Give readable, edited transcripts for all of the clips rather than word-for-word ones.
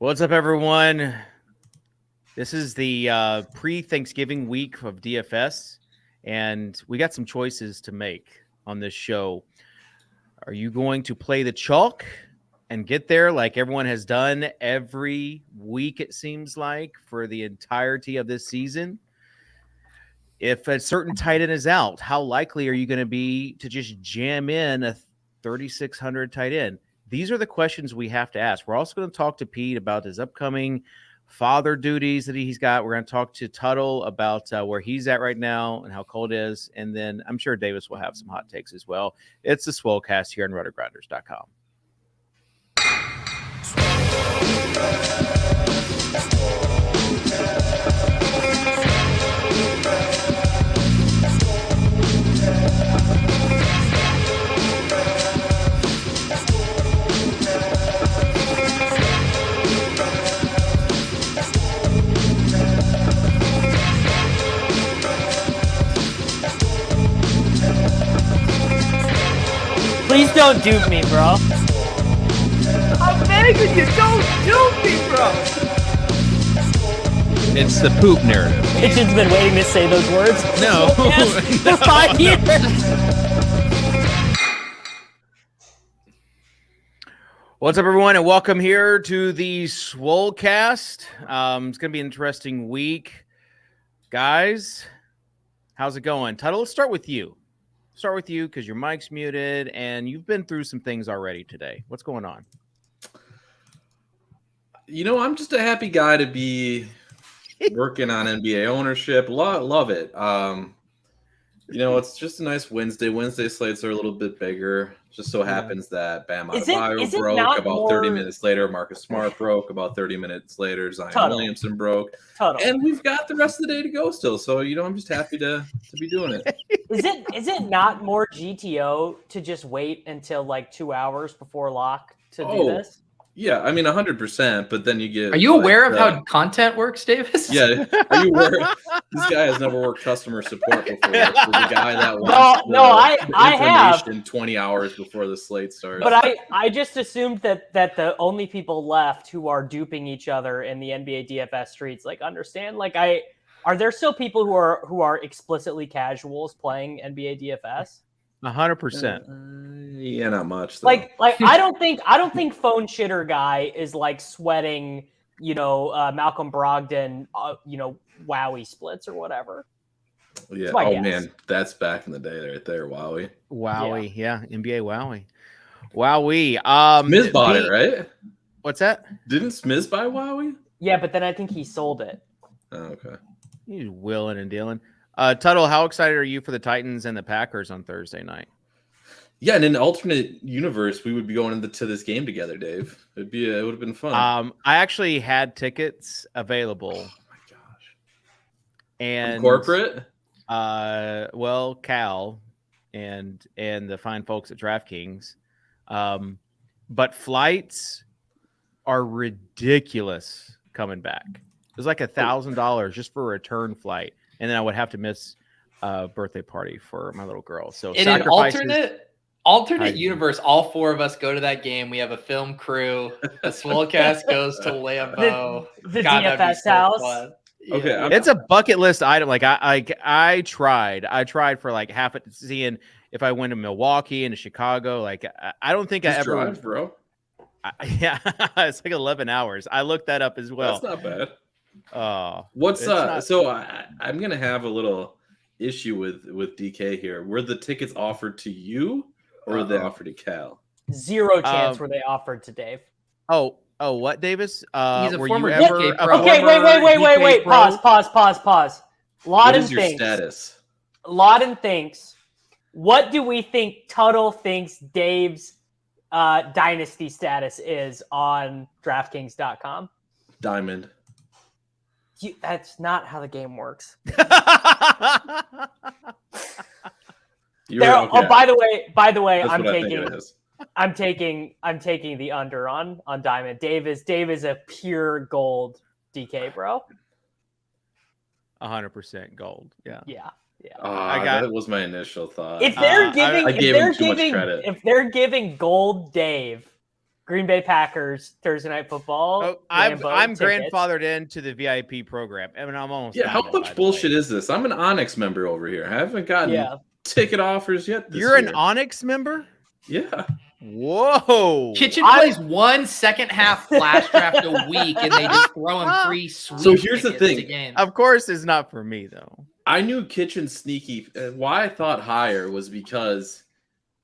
What's up, everyone? This is the pre-Thanksgiving week of DFS, and we got some choices to make on this show. Are you going to play the chalk and get there like everyone has done every week, it seems like, for the entirety of this season? If a certain tight end is out, how likely are you going to be to just jam in a 3,600 tight end? These are the questions we have to ask. We're also going to talk to Pete about his upcoming father duties that he's got. We're going to talk to Tuttle about where he's at right now and how cold it is. And then I'm sure Davis will have some hot takes as well. It's the Swolecast here on RotoGrinders.com. Please don't dupe me, bro. I'm begging you, don't dupe me, bro. It's the poop narrative. Kitchen's been waiting to say those words. No. For 5 years. What's up, everyone, and welcome here to the Swolecast. It's going to be an interesting week. Guys, how's it going? Tuttle, let's start with you. Start with you because your mic's muted and you've been through some things already today. What's going on? You know, I'm just a happy guy to be working on NBA ownership. Love it. You know, it's just a nice Wednesday. Wednesday slates are a little bit bigger. Just so happens that Bam Adebayo broke about 30 minutes later. Marcus Smart broke about 30 minutes later. Zion Williamson broke. And we've got the rest of the day to go still. So, you know, I'm just happy to be doing it. Is it not more GTO to just wait until like 2 hours before lock to do this? Yeah, I mean 100%, but then you get. Are you aware of how content works, Davis? Yeah, are you aware? This guy has never worked customer support before. So the guy that wants I have 20 hours before the slate starts. But I just assumed that the only people left who are duping each other in the NBA DFS streets understand. Are there still people who are explicitly casuals playing NBA DFS? 100%. Yeah, not much. Though. I don't think phone shitter guy is sweating, Malcolm Brogdon, Wowie splits or whatever. Yeah. Oh man, that's back in the day right there. Wowie. Yeah. NBA Wowie. Smiz bought it, right? What's that? Didn't Smiz buy Wowie? Yeah, but then I think he sold it. Oh, okay. He's willing and dealing. Tuttle, how excited are you for the Titans and the Packers on Thursday night? Yeah, in an alternate universe, we would be going to this game together, Dave. It would have been fun. I actually had tickets available. Oh my gosh! And from corporate? Cal, and the fine folks at DraftKings, but flights are ridiculous coming back. It was like $1,000 just for a return flight. And then I would have to miss a birthday party for my little girl. So in an alternate universe, all four of us go to that game. We have a film crew. The Swolecast goes to Lambeau. The DFS house. Okay, it's a bucket list item. I tried for half it, seeing if I went to Milwaukee and to Chicago. I don't think just I ever drive, bro. Yeah, it's 11 hours. I looked that up as well. That's not bad. What's so I'm gonna have a little issue with DK here. Were the tickets offered to you or were they offered to Cal? Zero chance were they offered to Dave. Oh, what, Davis? He's a were former you ever DK pro. Okay, wait. Pause. What is your status? Lauden thinks. What do we think Tuttle thinks Dave's dynasty status is on DraftKings.com? Diamond. That's not how the game works. Okay. By the way, That's I'm taking the under on Diamond. Dave is a pure gold DK bro. 100% gold. Yeah. That was my initial thought. If they're giving, I gave him too much credit. If they're giving gold Dave Green Bay Packers Thursday Night Football. Oh, I'm tickets. grandfathered into the VIP program. I mean, I'm almost. Yeah, how done, by much the bullshit way. is this? I'm an Onyx member over here. I haven't gotten ticket offers yet this You're year. an Onyx member? Yeah. Whoa. Kitchen plays 1 second half flash draft a week, and they just throw him free sweet. So here's the tickets thing. to games. Of course, it's not for me though. I knew Kitchen sneaky. Why I thought higher was because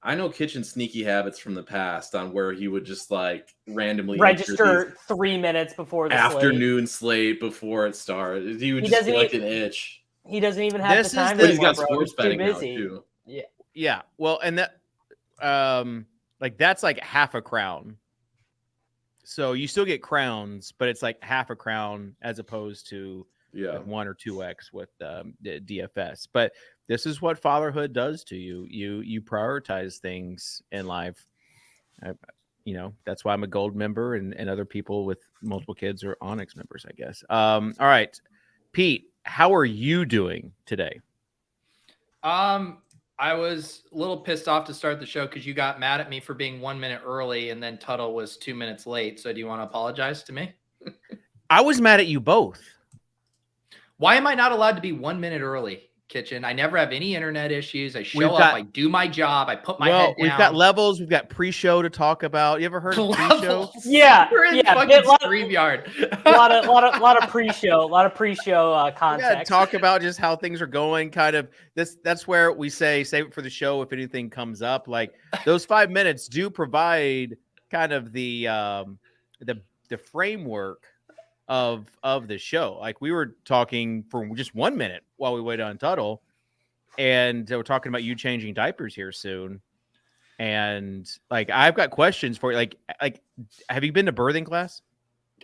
I know Kitchen sneaky habits from the past on where he would just like randomly register 3 minutes before the afternoon slate before it started. He would just get like an itch. He doesn't even have This the time. But he's got bro. sports He's betting too now busy. too. Yeah. Well, and that like that's like half a crown. So you still get crowns, but it's like half a crown as opposed to like 1 or 2x with the DFS. But this is what fatherhood does to you. You prioritize things in life. That's why I'm a gold member, and other people with multiple kids are Onyx members, I guess. All right, Pete, how are you doing today? I was a little pissed off to start the show because you got mad at me for being 1 minute early, and then Tuttle was 2 minutes late. So do you want to apologize to me? I was mad at you both. Why am I not allowed to be 1 minute early, Kitchen? I never have any internet issues. I show up, I do my job, I put my head down. We've got levels, we've got pre-show to talk about. You ever heard of pre-show? Yeah, we're in fucking StreamYard. A lot of pre-show, context. Yeah, talk about just how things are going. Kind of that's where we say save it for the show if anything comes up. Like those 5 minutes do provide kind of the framework of the show. Like we were talking for just 1 minute while we waited on Tuttle, and we're talking about you changing diapers here soon. And like I've got questions for you. Like have you been to birthing class?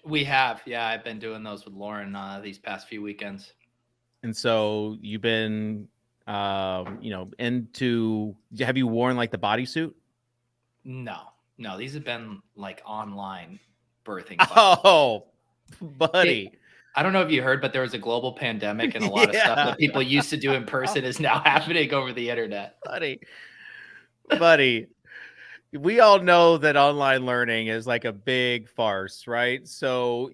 We have, yeah. I've been doing those with Lauren these past few weekends. And so you've been into, have you worn like the bodysuit? No, these have been like online birthing classes. Oh, buddy. I don't know if you heard, but there was a global pandemic, and a lot of stuff that people used to do in person is now happening over the internet. Buddy, we all know that online learning is like a big farce, right? So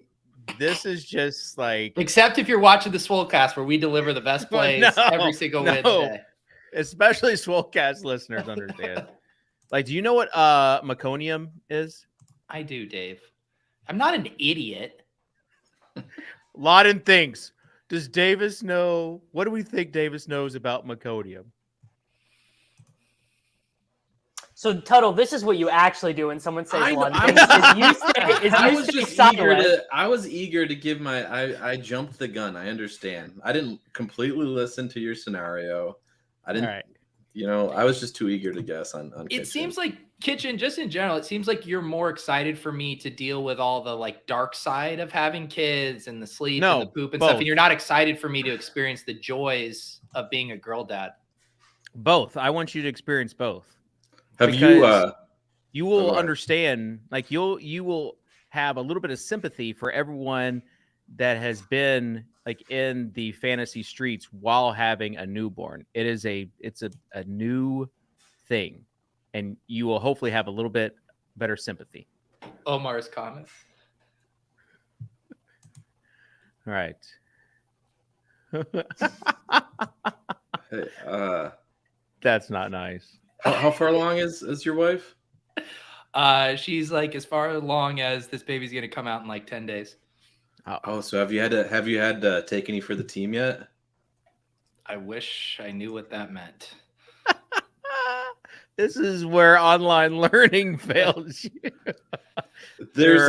this is just like, except if you're watching the Swolecast, where we deliver the best plays every single Wednesday. Especially Swolecast listeners understand. Like, do you know what meconium is? I do, Dave. I'm not an idiot. Lawton thinks. Does Davis know? What do we think Davis knows about meconium? So, Tuttle, this is what you actually do when someone says one thing. I was eager to give I jumped the gun. I understand. I didn't completely listen to your scenario. I didn't. All right. I was just too eager to guess on It Kitchen. seems like Kitchen, just in general, it seems like you're more excited for me to deal with all the like dark side of having kids and the sleep and the poop and stuff. And you're not excited for me to experience the joys of being a girl dad. Both. I want you to experience both. Have you will understand, like you will have a little bit of sympathy for everyone that has been like in the fantasy streets while having a newborn. It's a new thing, and you will hopefully have a little bit better sympathy. Omar's comment. All right. Hey, that's not nice. How far along is your wife? She's like as far along as this baby's gonna come out in like 10 days. Oh, so have you had to take any for the team yet? I wish I knew what that meant. This is where online learning fails you. There's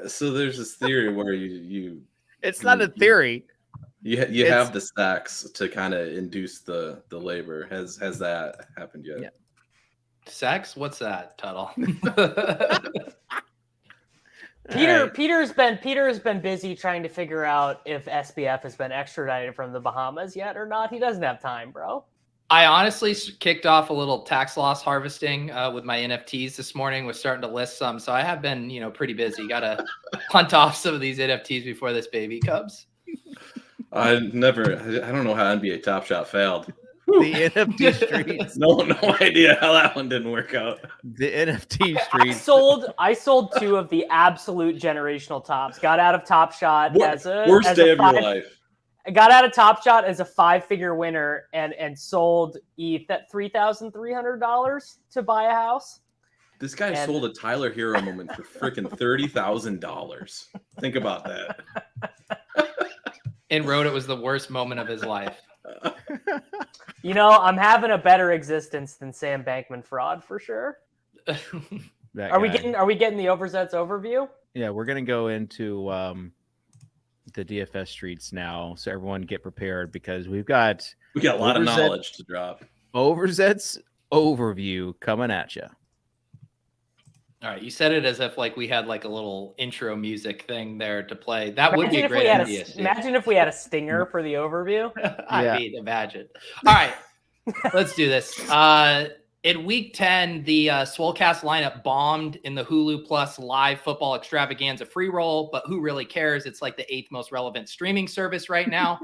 this theory where you it's not a theory. You have the stacks to kind of induce the labor. Has that happened yet? Yeah. Sex? What's that, Tuttle? Peter's been busy trying to figure out if SBF has been extradited from the Bahamas yet or not. He doesn't have time, bro. I honestly kicked off a little tax loss harvesting with my NFTs this morning. Was starting to list some, so I have been pretty busy. Got to hunt off some of these NFTs before this baby comes. I don't know how NBA Top Shot failed. The NFT streets. No idea how that one didn't work out. The NFT streets. I sold 2 of the absolute generational tops. Got out of Top Shot Worst day of your life. I got out of Top Shot as a 5-figure winner and sold ETH at $3,300 to buy a house. This guy sold a Tyler Hero moment for freaking $30,000. Think about that. And wrote it was the worst moment of his life. You know, I'm having a better existence than Sam Bankman-Fried for sure. Are we getting the Overzets overview? Yeah, we're gonna go into the DFS streets now, so everyone get prepared because we got a lot of knowledge to drop. Overzet's overview coming at you. All right, you said it as if like we had like a little intro music thing there to play. That would be a great idea. Imagine if we had a stinger for the overview. I mean, imagine. All right, let's do this. In week 10, the Swolecast lineup bombed in the Hulu Plus live football extravaganza free roll, but who really cares? It's like the 8th most relevant streaming service right now.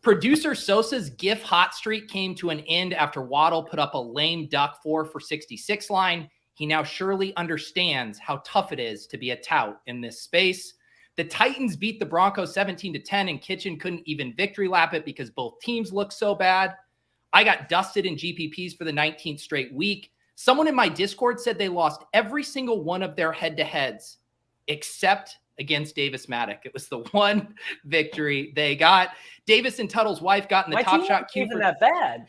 Producer Sosa's GIF hot streak came to an end after Waddle put up a lame duck 4 for 66 line. He now surely understands how tough it is to be a tout in this space. The Titans beat the Broncos 17-10, and Kitchen couldn't even victory lap it because both teams look so bad. I got dusted in GPPs for the 19th straight week. Someone in my Discord said they lost every single one of their head-to-heads except against Davis Mattek. It was the one victory they got. Davis and Tuttle's wife got in the top shot queue. Even that bad.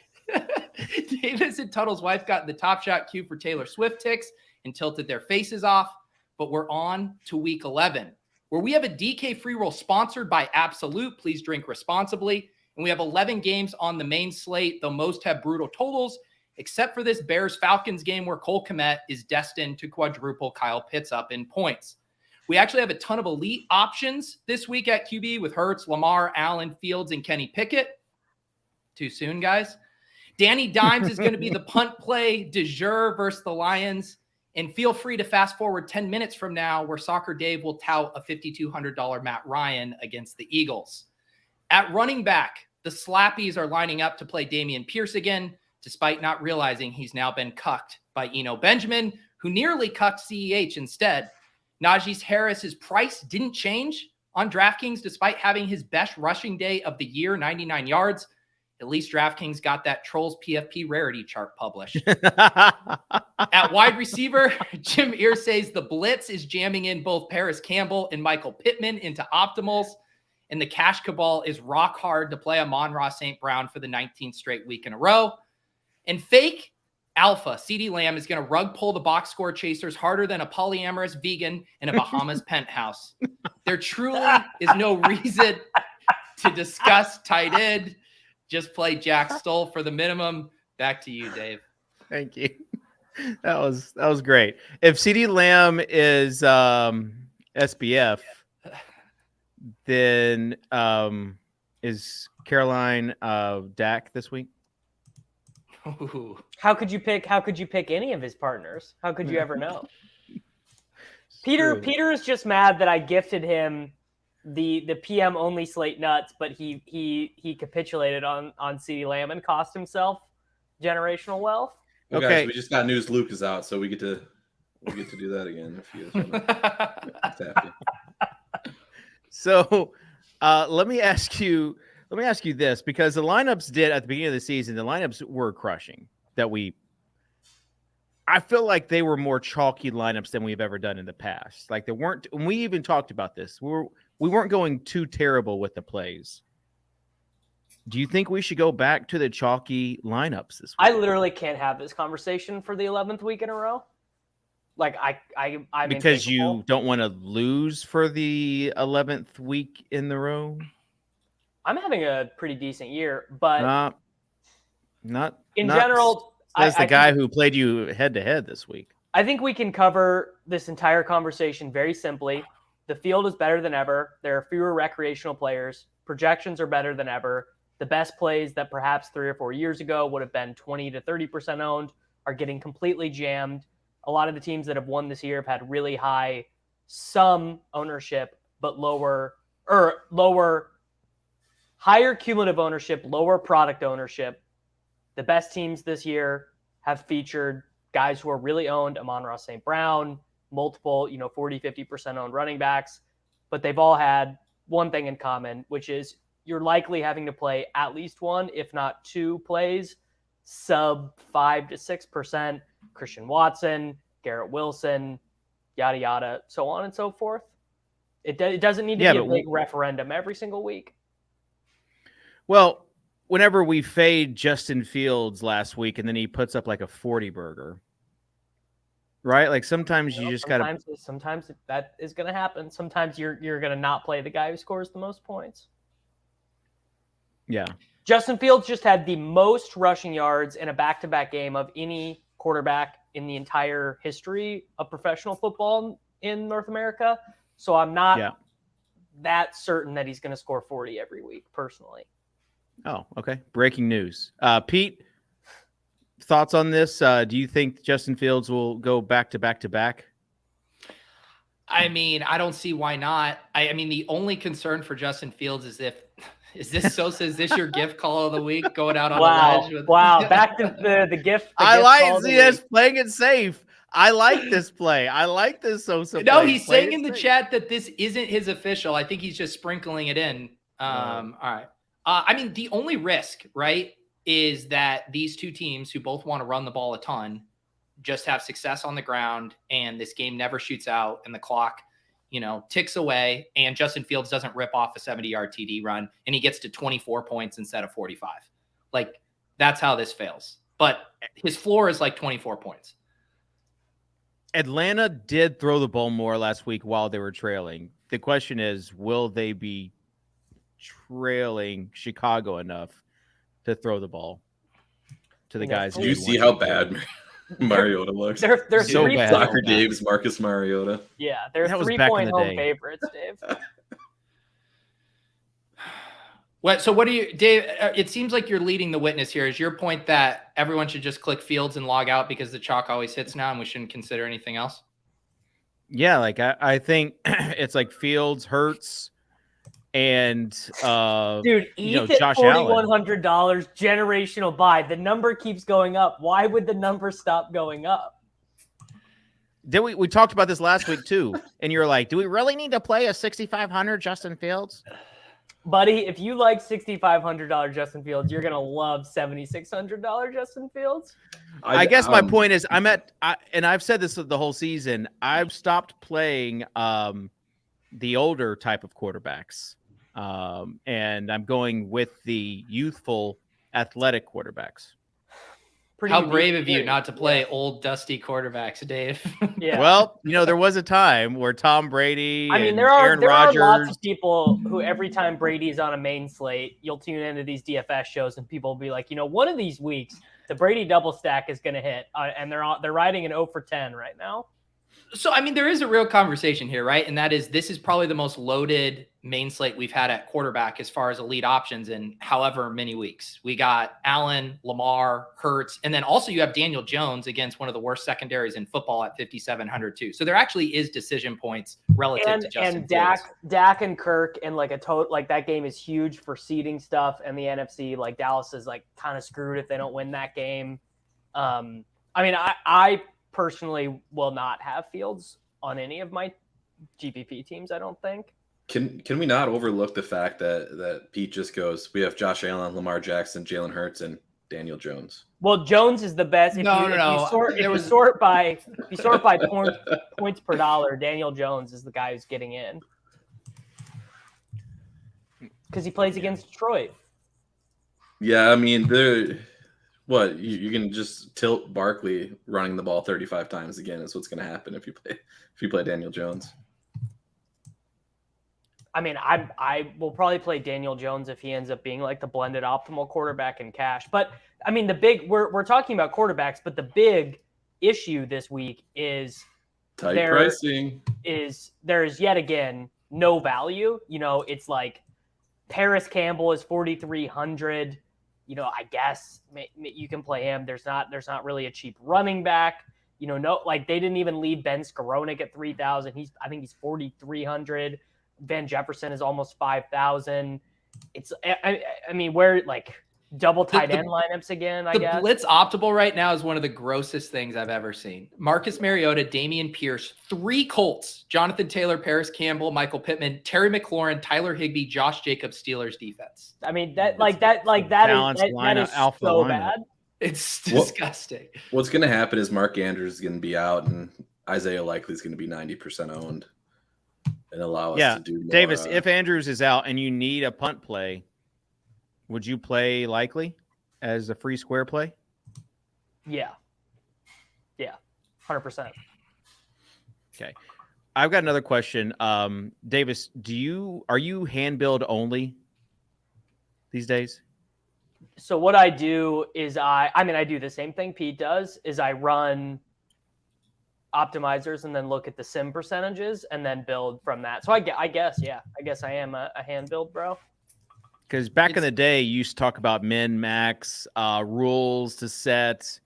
Davis and Tuttle's wife got in the top shot queue for Taylor Swift ticks and tilted their faces off. But we're on to week 11, where we have a DK free roll sponsored by Absolute. Please drink responsibly. And we have 11 games on the main slate, though most have brutal totals, except for this Bears-Falcons game where Cole Kmet is destined to quadruple Kyle Pitts up in points. We actually have a ton of elite options this week at QB with Hurts, Lamar, Allen, Fields, and Kenny Pickett. Too soon, guys. Danny Dimes is going to be the punt play du jour versus the Lions. And feel free to fast forward 10 minutes from now where Soccer Dave will tout a $5,200 Matt Ryan against the Eagles. At running back, the Slappies are lining up to play Dameon Pierce again, despite not realizing he's now been cucked by Eno Benjamin, who nearly cucked CEH instead. Najee Harris's price didn't change on DraftKings despite having his best rushing day of the year, 99 yards. At least DraftKings got that Trolls PFP rarity chart published. At wide receiver, Jim Irsay's The Blitz is jamming in both Paris Campbell and Michael Pittman into optimals. And the cash cabal is rock hard to play Amon-Ra St. Brown for the 19th straight week in a row. And fake alpha, CeeDee Lamb is going to rug pull the box score chasers harder than a polyamorous vegan in a Bahamas penthouse. There truly is no reason to discuss tight end. Just play Jack Stoll for the minimum. Back to you, Dave. Thank you. That was great. If CeeDee Lamb is SBF, then is Caroline Dak this week? Ooh. How could you pick any of his partners? How could you ever know? Peter is just mad that I gifted him the PM only slate nuts, but he capitulated on CeeDee Lamb and cost himself generational wealth. Well, Okay, guys, we just got news. Luke is out, so we get to do that again. If you guys happy. So let me ask you this, because the lineups did at the beginning of the season, the lineups were crushing. I feel like they were more chalky lineups than we've ever done in the past. Like they weren't, and we even talked about this. We weren't going too terrible with the plays. Do you think we should go back to the chalky lineups this week? I literally can't have this conversation for the 11th week in a row. Like I'm because incapable. you don't want to lose for the 11th week in the row. I'm having a pretty decent year, but not in general. As the guy who played you head to head this week. I think we can cover this entire conversation very simply. The field is better than ever. There are fewer recreational players. Projections are better than ever. The best plays that perhaps 3 or 4 years ago would have been 20 to 30% owned are getting completely jammed. A lot of the teams that have won this year have had really high sum ownership, but higher cumulative ownership, lower product ownership. the best teams this year have featured guys who are really owned, Amon-Ra St. Brown, multiple, 40, 50% owned running backs, but they've all had one thing in common, which is you're likely having to play at least one, if not two plays, sub 5 to 6%, Christian Watson, Garrett Wilson, yada, yada, so on and so forth. It doesn't need to be a big referendum every single week. Well, whenever we fade Justin Fields last week and then he puts up like a 40 burger, right? Like sometimes you just got to. Sometimes that is going to happen. Sometimes you're going to not play the guy who scores the most points. Yeah. Justin Fields just had the most rushing yards in a back-to-back game of any quarterback in the entire history of professional football in North America. So I'm not that certain that he's going to score 40 every week, personally. Oh, okay. Breaking news. Pete, thoughts on this? Do you think Justin Fields will go back to back to back? I mean, I don't see why not. I mean, the only concern for Justin Fields is is this your gift call of the week going out on a ledge? Wow. Back to the gift. I like playing it safe. I like this play. I like this Sosa. No, he's saying in the chat that this isn't his official. I think he's just sprinkling it in. All right. I mean, the only risk, right, is that these two teams who both want to run the ball a ton just have success on the ground and this game never shoots out and the clock, ticks away and Justin Fields doesn't rip off a 70-yard TD run and he gets to 24 points instead of 45. Like, that's how this fails. But his floor is like 24 points. Atlanta did throw the ball more last week while they were trailing. The question is, will they be trailing Chicago enough to throw the ball to the guys? Do you see how bad Mariota looks? They're so bad. Soccer Dave's Marcus Mariota. Yeah, they're 3-point home favorites, Dave. What do you, Dave? It seems like you're leading the witness here. Is your point that everyone should just click Fields and log out because the chalk always hits now and we shouldn't consider anything else? Yeah, like I think it's like Fields, Hurts, and dude, Josh Allen. $4,100 generational buy. The number keeps going up. Why would the number stop going up? Then we talked about this last week too, and you're like, do we really need to play a 6,500 Justin Fields? Buddy, if you like $6,500 Justin Fields, you're gonna love $7,600 Justin Fields. I guess my point is, and I've said this the whole season. I've stopped playing the older type of quarterbacks, and I'm going with the youthful, athletic quarterbacks. How brave of you not to play old, dusty quarterbacks, Dave. Yeah. Well, there was a time where Tom Brady there are Rodgers. Lots of people who every time Brady's on a main slate, you'll tune into these DFS shows and people will be like, one of these weeks, the Brady double stack is going to hit, and they're riding an 0 for 10 right now. So, I mean, there is a real conversation here, right? And that is, this is probably the most loaded main slate we've had at quarterback as far as elite options in however many weeks. We got Allen, Lamar, Hurts, and then also you have Daniel Jones against one of the worst secondaries in football at 5,700 too. So there actually is decision points relative to Justin Fields. Dak and Kirk and that game is huge for seeding stuff, and the NFC, like Dallas is like kind of screwed if they don't win that game. I personally will not have Fields on any of my GPP teams, I don't think. Can we not overlook the fact that Pete just goes, we have Josh Allen, Lamar Jackson, Jalen Hurts, and Daniel Jones? Well, Jones is the best. If you sort by points per dollar, Daniel Jones is the guy who's getting in. Because he plays against Detroit. Yeah, I mean, you can just tilt Barkley running the ball 35 times again is what's going to happen if you play Daniel Jones. I mean, I will probably play Daniel Jones if he ends up being like the blended optimal quarterback in cash. But I mean, we're talking about quarterbacks, but the big issue this week is tight pricing. There's yet again no value. It's like Paris Campbell is 4,300. I guess you can play him. There's not really a cheap running back. They didn't even leave Ben Skowronek at 3,000. I think he's 4,300. Van Jefferson is almost 5,000. I mean, where double tight end lineups again, I guess. The blitz optimal right now is one of the grossest things I've ever seen. Marcus Mariota, Damian Pierce, 3 Colts, Jonathan Taylor, Paris Campbell, Michael Pittman, Terry McLaurin, Tyler Higbee, Josh Jacobs, Steelers defense. I mean, that is so bad. It's disgusting. What's going to happen is Mark Andrews is going to be out and Isaiah Likely is going to be 90% owned and allow us to do more. Davis, if Andrews is out and you need a punt play, would you play Likely as a free square play? Yeah. 100%. Okay. I've got another question. Davis, are you hand build only these days? So what I do is I do the same thing Pete does, is I run optimizers and then look at the sim percentages and then build from that. So I guess I am a hand build bro. Because back in the day, you used to talk about min, max, rules to set.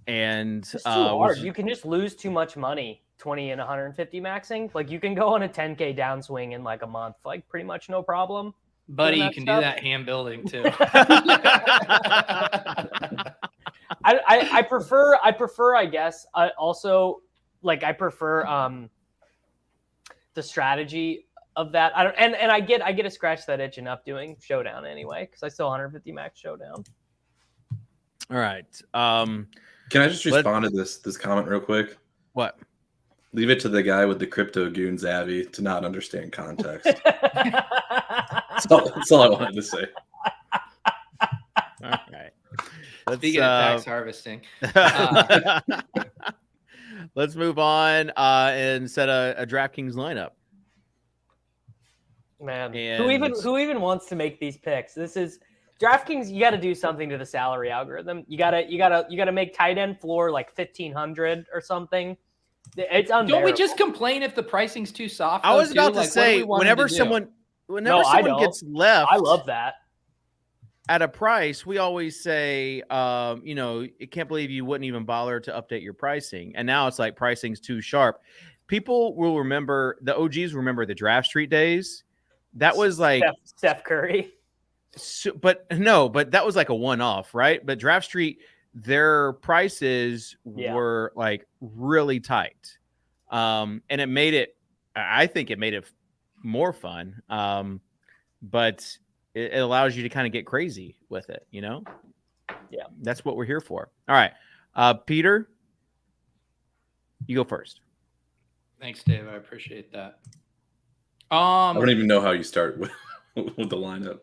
And it's too hard. You can just lose too much money, 20 and 150 maxing. Like you can go on a 10K downswing in like a month, like pretty much no problem. Buddy, you can do that hand building too. I prefer, I guess, also like I prefer the strategy of that. I get to scratch that itch enough doing showdown anyway, because I still 150 max showdown. All right. Can I just respond to this comment real quick? What? Leave it to the guy with the crypto goons, Abby, to not understand context. That's all I wanted to say. All right. Speaking of tax harvesting. Let's move on and set a DraftKings lineup. Man, who even wants to make these picks? This is DraftKings. You got to do something to the salary algorithm. You gotta make tight end floor like 1,500 or something. It's unbearable. Don't we just complain if the pricing's too soft? I was about to say, whenever someone gets left, I love that. At a price, we always say, I can't believe you wouldn't even bother to update your pricing. And now it's like pricing's too sharp. People will remember, the OGs remember the Draft Street days. That was like Steph Curry. But that was like a one-off, right? But Draft Street, their prices were like really tight. And I think it made it more fun. But it allows you to kind of get crazy with it, Yeah. That's what we're here for. All right. Peter, you go first. Thanks, Dave. I appreciate that. I don't even know how you start with the lineup.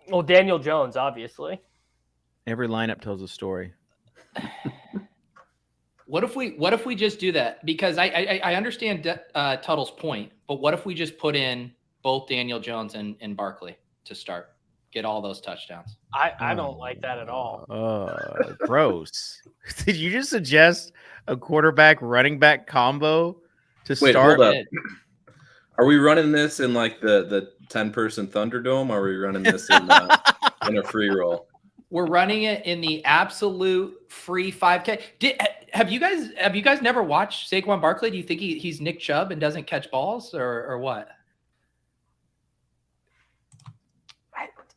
Well, Daniel Jones, obviously. Every lineup tells a story. What if we just do that? Because I understand Tuttle's point, but what if we just put in both Daniel Jones and Barkley to start, get all those touchdowns? I don't like that at all. Gross. Did you just suggest a quarterback running back combo to start? Hold up. Are we running this in like the 10-person Thunderdome? Or are we running this in a free roll? We're running it in the absolute free 5K. Have you guys never watched Saquon Barkley? Do you think he's Nick Chubb and doesn't catch balls or what?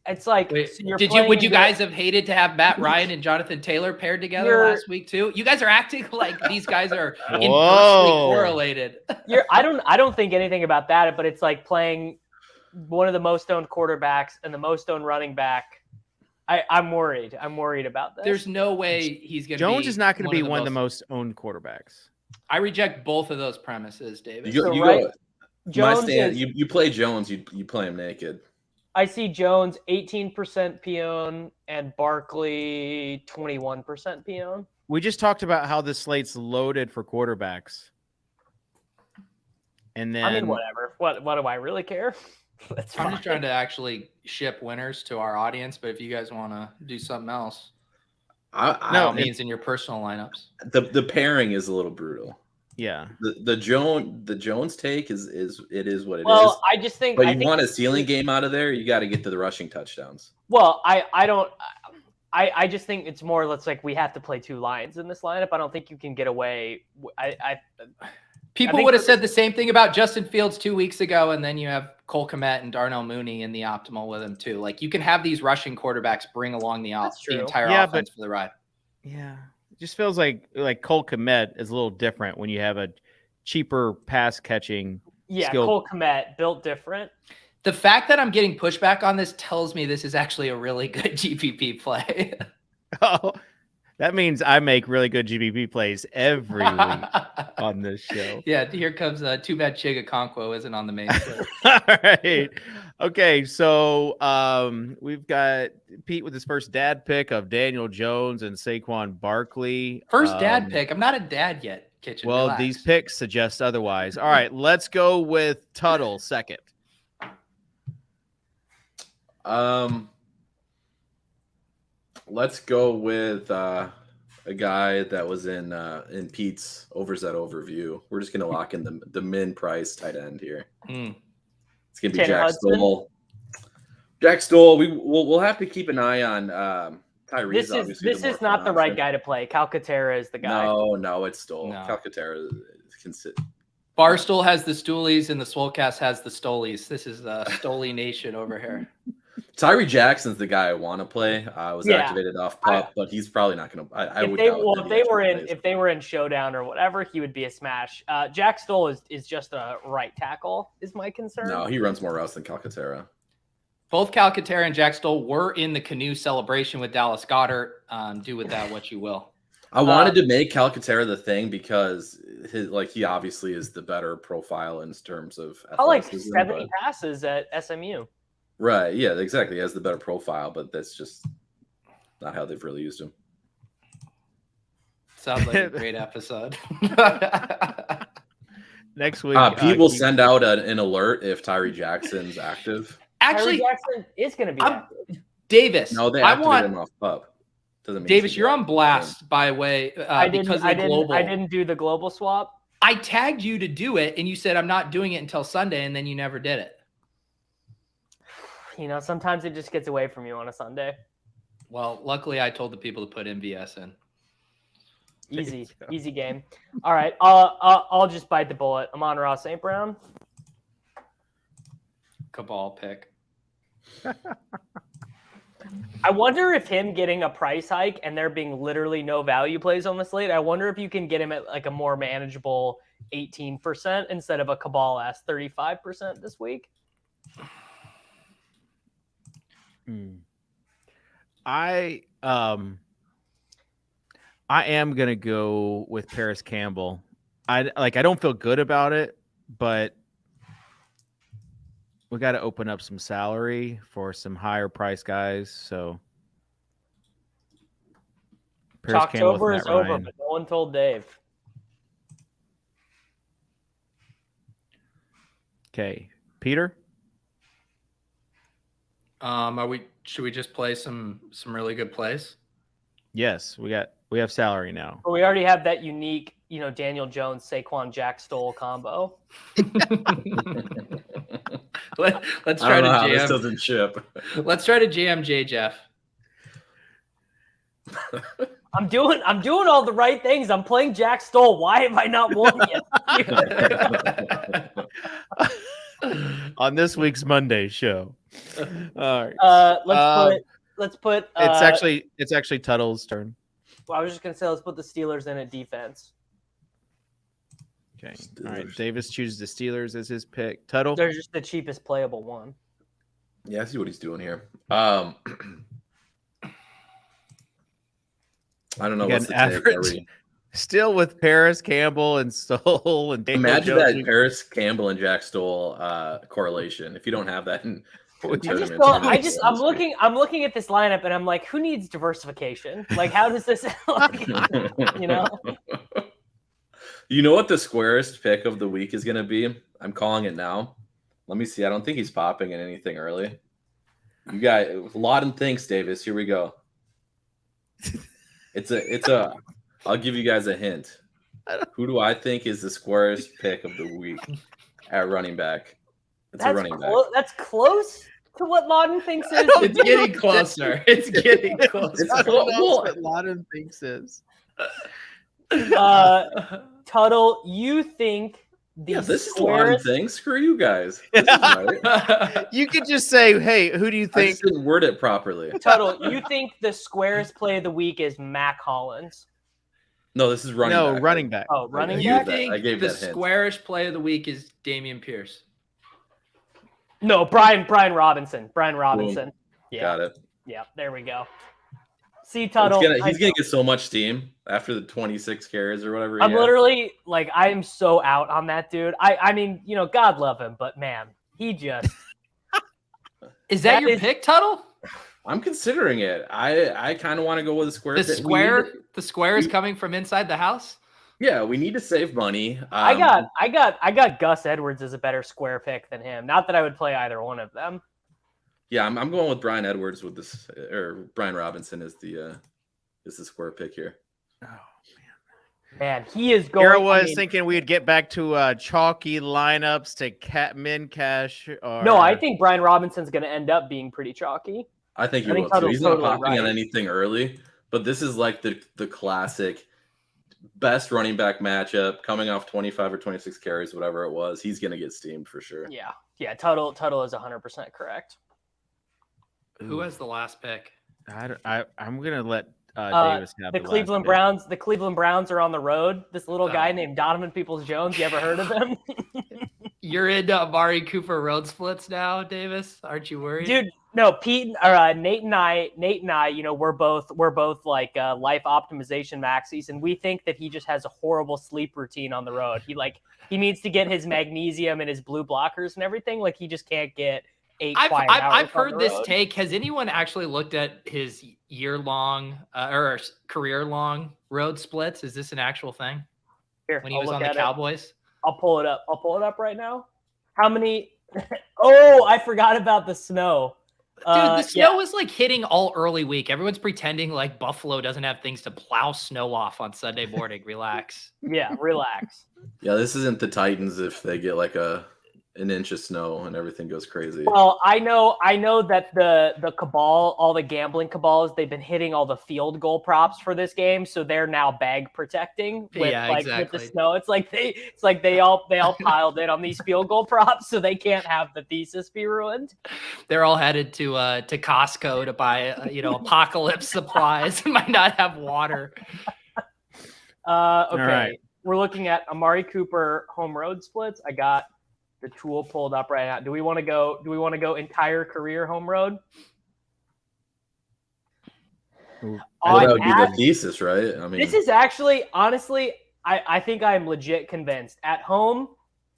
It's like, would you guys have hated to have Matt Ryan and Jonathan Taylor paired together last week too? You guys are acting like these guys are inversely correlated. I don't think anything about that, but it's like playing one of the most owned quarterbacks and the most owned running back. I'm worried. I'm worried about this. There's no way he's going to Jones is not going to be one of the most owned quarterbacks. I reject both of those premises, David. You play Jones, you play him naked. I see Jones 18% P-own and Barkley 21% P-own. We just talked about how the slate's loaded for quarterbacks. And then I mean, whatever. What do I really care? That's fine. I'm just trying to actually ship winners to our audience, but if you guys want to do something else, means in your personal lineups. The pairing is a little brutal. Yeah. The Jones take is what it is. Well, I just think. But you want a ceiling game out of there, you got to get to the rushing touchdowns. Well, I just think it's more. Let's like we have to play two Lions in this lineup. I don't think you can get away. People would have said the same thing about Justin Fields 2 weeks ago, and then you have Cole Kmet and Darnell Mooney in the optimal with him too. Like you can have these rushing quarterbacks bring along the entire offense for the ride. Yeah, it just feels like Cole Kmet is a little different when you have a cheaper pass catching. Yeah, Cole Kmet built different. The fact that I'm getting pushback on this tells me this is actually a really good GPP play. Oh, that means I make really good GPP plays every week on this show. Yeah, here comes Too Bad Chig Okonkwo isn't on the main slate. All right. Okay, so we've got Pete with his first dad pick of Daniel Jones and Saquon Barkley. First dad pick. I'm not a dad yet, Kitchen. Well, relax. These picks suggest otherwise. All right, let's go with Tuttle second. Let's go with a guy that was in Pete's Overzet overview. We're just gonna lock in the min price tight end here. It's gonna be Jack Stoll. Jack Stoll. We'll have to keep an eye on Tyrese. This is not the right guy to play. Calcaterra is the guy. No, it's Stoll. No. Calcaterra can sit. Barstool has the Stoolies and the Swolecast has the Stolies. This is the Stoli Nation over here. Tyree Jackson's the guy I want to play. I was activated off pup, but he's probably not going to. If they were in Showdown or whatever, he would be a smash. Jack Stoll is just a right tackle. Is my concern. No, he runs more routes than Calcaterra. Both Calcaterra and Jack Stoll were in the canoe celebration with Dallas Goedert. Do with that what you will. I wanted to make Calcaterra the thing because he obviously is the better profile in terms of athleticism. 70 passes at SMU. Right. Yeah, exactly. He has the better profile, but that's just not how they've really used him. Sounds like a great episode. Next week, Pete will send out an alert if Tyree Jackson's active. Actually, Tyree Jackson is going to be active. Davis. No, they activated him off pup. Davis, you're on blast by way I didn't do the global swap. I tagged you to do it, and you said I'm not doing it until Sunday, and then you never did it. You know, sometimes it just gets away from you on a Sunday. Well, luckily I told the people to put MVS in. Easy game. All right, I'll just bite the bullet. Amon-Ra St. Brown. Cabal pick. I wonder if him getting a price hike and there being literally no value plays on the slate, I wonder if you can get him at like a more manageable 18% instead of a Cabal-ass 35% this week. I am gonna go with Paris Campbell. I don't feel good about it, but we got to open up some salary for some higher price guys. So October is over, but no one told Dave. Okay, Peter. Should we just play some really good plays? Yes, we have salary now. But we already have that unique, Daniel Jones, Saquon, Jack Stoll combo. Let's try to jam. This doesn't chip. Let's try to jam Jeff. I'm doing all the right things. I'm playing Jack Stoll. Why have I not won yet? On this week's Monday show. All right. Let's put. It's actually Tuttle's turn. Well, I was just gonna say let's put the Steelers in at defense. Okay. All right. Davis chooses the Steelers as his pick. Tuttle. They're just the cheapest playable one. Yeah, I see what he's doing here. I don't know what's the average. Still with Paris Campbell and Stoll and Daniel Imagine Jones. that Paris Campbell and Jack Stoll correlation. If you don't have that in I'm looking at this lineup and I'm like, who needs diversification? Like, how does this You know what the squarest pick of the week is going to be? I'm calling it now. Let me see. I don't think he's popping in anything early. You got Lawton thinks, Davis. Here we go. I'll give you guys a hint. Who do I think is the squarest pick of the week at running back? It's a running back. That's close to what Lawton thinks is. It's getting closer. It's getting closer. What Lawton thinks is. Tuttle, you think this is a lot of things. Screw you guys. This is right. You could just say, hey, who do you I think? just didn't word it properly. Tuttle, you think the squarest play of the week is Mac Hollins? No, this is running back. Running back. Oh, running I back? I gave the that hint. squarish play of the week is Damian Pierce. No, Brian Robinson. Brian Robinson. Boom. Yeah. Got it. Yeah, there we go. See, Tuttle. He's gonna get so much steam after the 26 carries or whatever. I'm literally like, I'm so out on that dude. I mean, God love him, but man, he just. Is that your pick, Tuttle? I'm considering it. I kind of want to go with a square. The square is coming from inside the house. Yeah, we need to save money. I got Gus Edwards as a better square pick than him. Not that I would play either one of them. Yeah, I'm going with Brian Edwards with this, or Brian Robinson is the square pick here. Oh man, he is going. Here I was thinking we'd get back to chalky lineups to min cash. No, I think Brian Robinson's going to end up being pretty chalky. I think he will too. He's not popping on anything early, but this is like the classic best running back matchup coming off 25 or 26 carries, whatever it was. He's going to get steamed for sure. Yeah. Tuttle is 100% correct. Who has the last pick? I'm gonna let Davis have the Cleveland Browns. The Cleveland Browns are on the road. This little guy named Donovan Peoples-Jones. You ever heard of him? You're into Amari Cooper road splits now, Davis. Aren't you worried, dude? No, Nate and I, we're both like life optimization maxis, and we think that he just has a horrible sleep routine on the road. He needs to get his magnesium and his blue blockers and everything. Like he just can't get. I've heard this take. Has anyone actually looked at his year-long or career-long road splits? Is this an actual thing? Here, when he was on the Cowboys? I'll pull it up. I'll pull it up right now. How many? Oh, I forgot about the snow. Dude, the snow is like hitting all early week. Everyone's pretending like Buffalo doesn't have things to plow snow off on Sunday morning. Relax. Yeah, relax. Yeah, this isn't the Titans if they get like an inch of snow and everything goes crazy. Well, I know that the cabal, all the gambling cabals, they've been hitting all the field goal props for this game, so they're now bag protecting with with the snow. It's like they all piled in on these field goal props, so they can't have the thesis be ruined. They're all headed to Costco to buy apocalypse supplies and might not have water. Okay. Right. We're looking at Amari Cooper home road splits. I got the tool pulled up right now. Do we want to go entire career home road? Well, that would be the thesis, right? I mean, this is actually, honestly, I think I'm legit convinced. At home,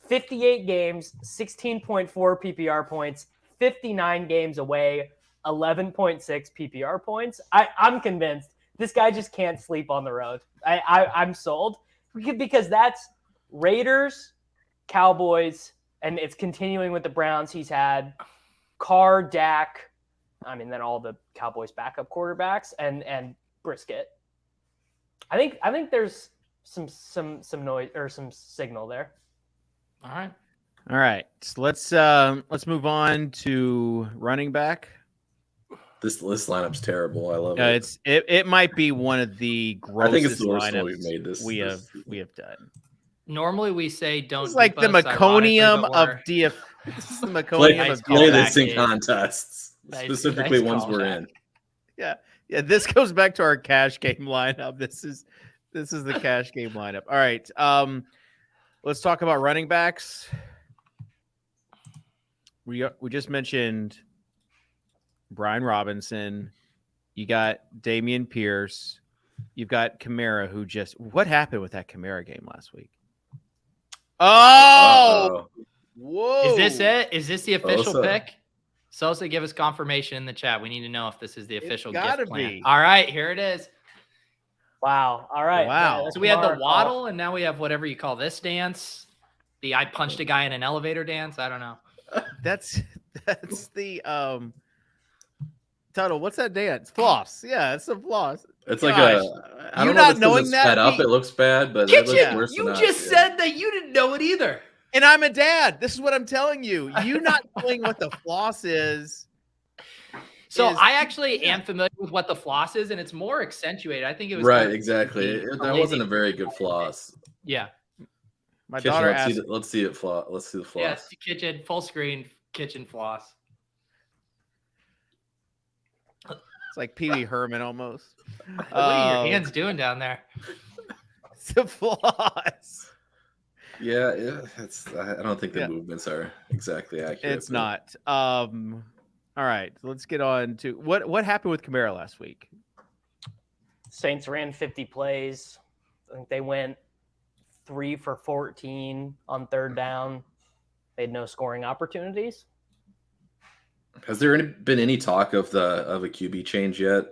58 games, 16.4 PPR points, 59 games away, 11.6 PPR points. I'm convinced this guy just can't sleep on the road. I'm sold because that's Raiders, Cowboys, and it's continuing with the Browns. He's had Carr, Dak, then all the Cowboys backup quarterbacks and Brisket. I think there's some noise or some signal there. All right. So let's move on to running back. This lineup's terrible. I love it. It might be one of the grossest I think it's the worst one we've made we have done. Normally we say don't. It's like the meconium of DF. This is the meconium of play this in contests, specifically ones we're in. Yeah. This goes back to our cash game lineup. This is the cash game lineup. All right. Let's talk about running backs. We just mentioned Brian Robinson. You got Damian Pierce. You've got Kamara, who what happened with that Kamara game last week? Oh, whoa! Is this it? Is this the official pick? Sosa, give us confirmation in the chat. We need to know if this is the official gift plan. All right, here it is. Wow. All right. Wow. So we had the waddle, and now we have whatever you call this dance. The I punched a guy in an elevator dance. I don't know. That's the Tuttle. What's that dance? Floss. Yeah, it's a floss. It's like I don't know if knowing that sped up. It looks bad, but it looks worse than that. You just said that you didn't know it either. And I'm a dad. This is what I'm telling you. You not knowing what the floss is. So I actually am familiar with what the floss is, and it's more accentuated. I think it was right. Exactly. That wasn't a very good floss. Yeah. My Kitchen, daughter let's asked. see let's see it floss. Let's see the floss. Yes, kitchen full screen kitchen floss. It's like Pee Wee Herman almost. What are your hands doing down there? The floss. Yeah, it's. I don't think the movements are exactly accurate. It's not. All right, let's get on to what happened with Kamara last week. Saints ran 50 plays. I think they went 3 for 14 on third down. They had no scoring opportunities. Has there been any talk of a QB change yet?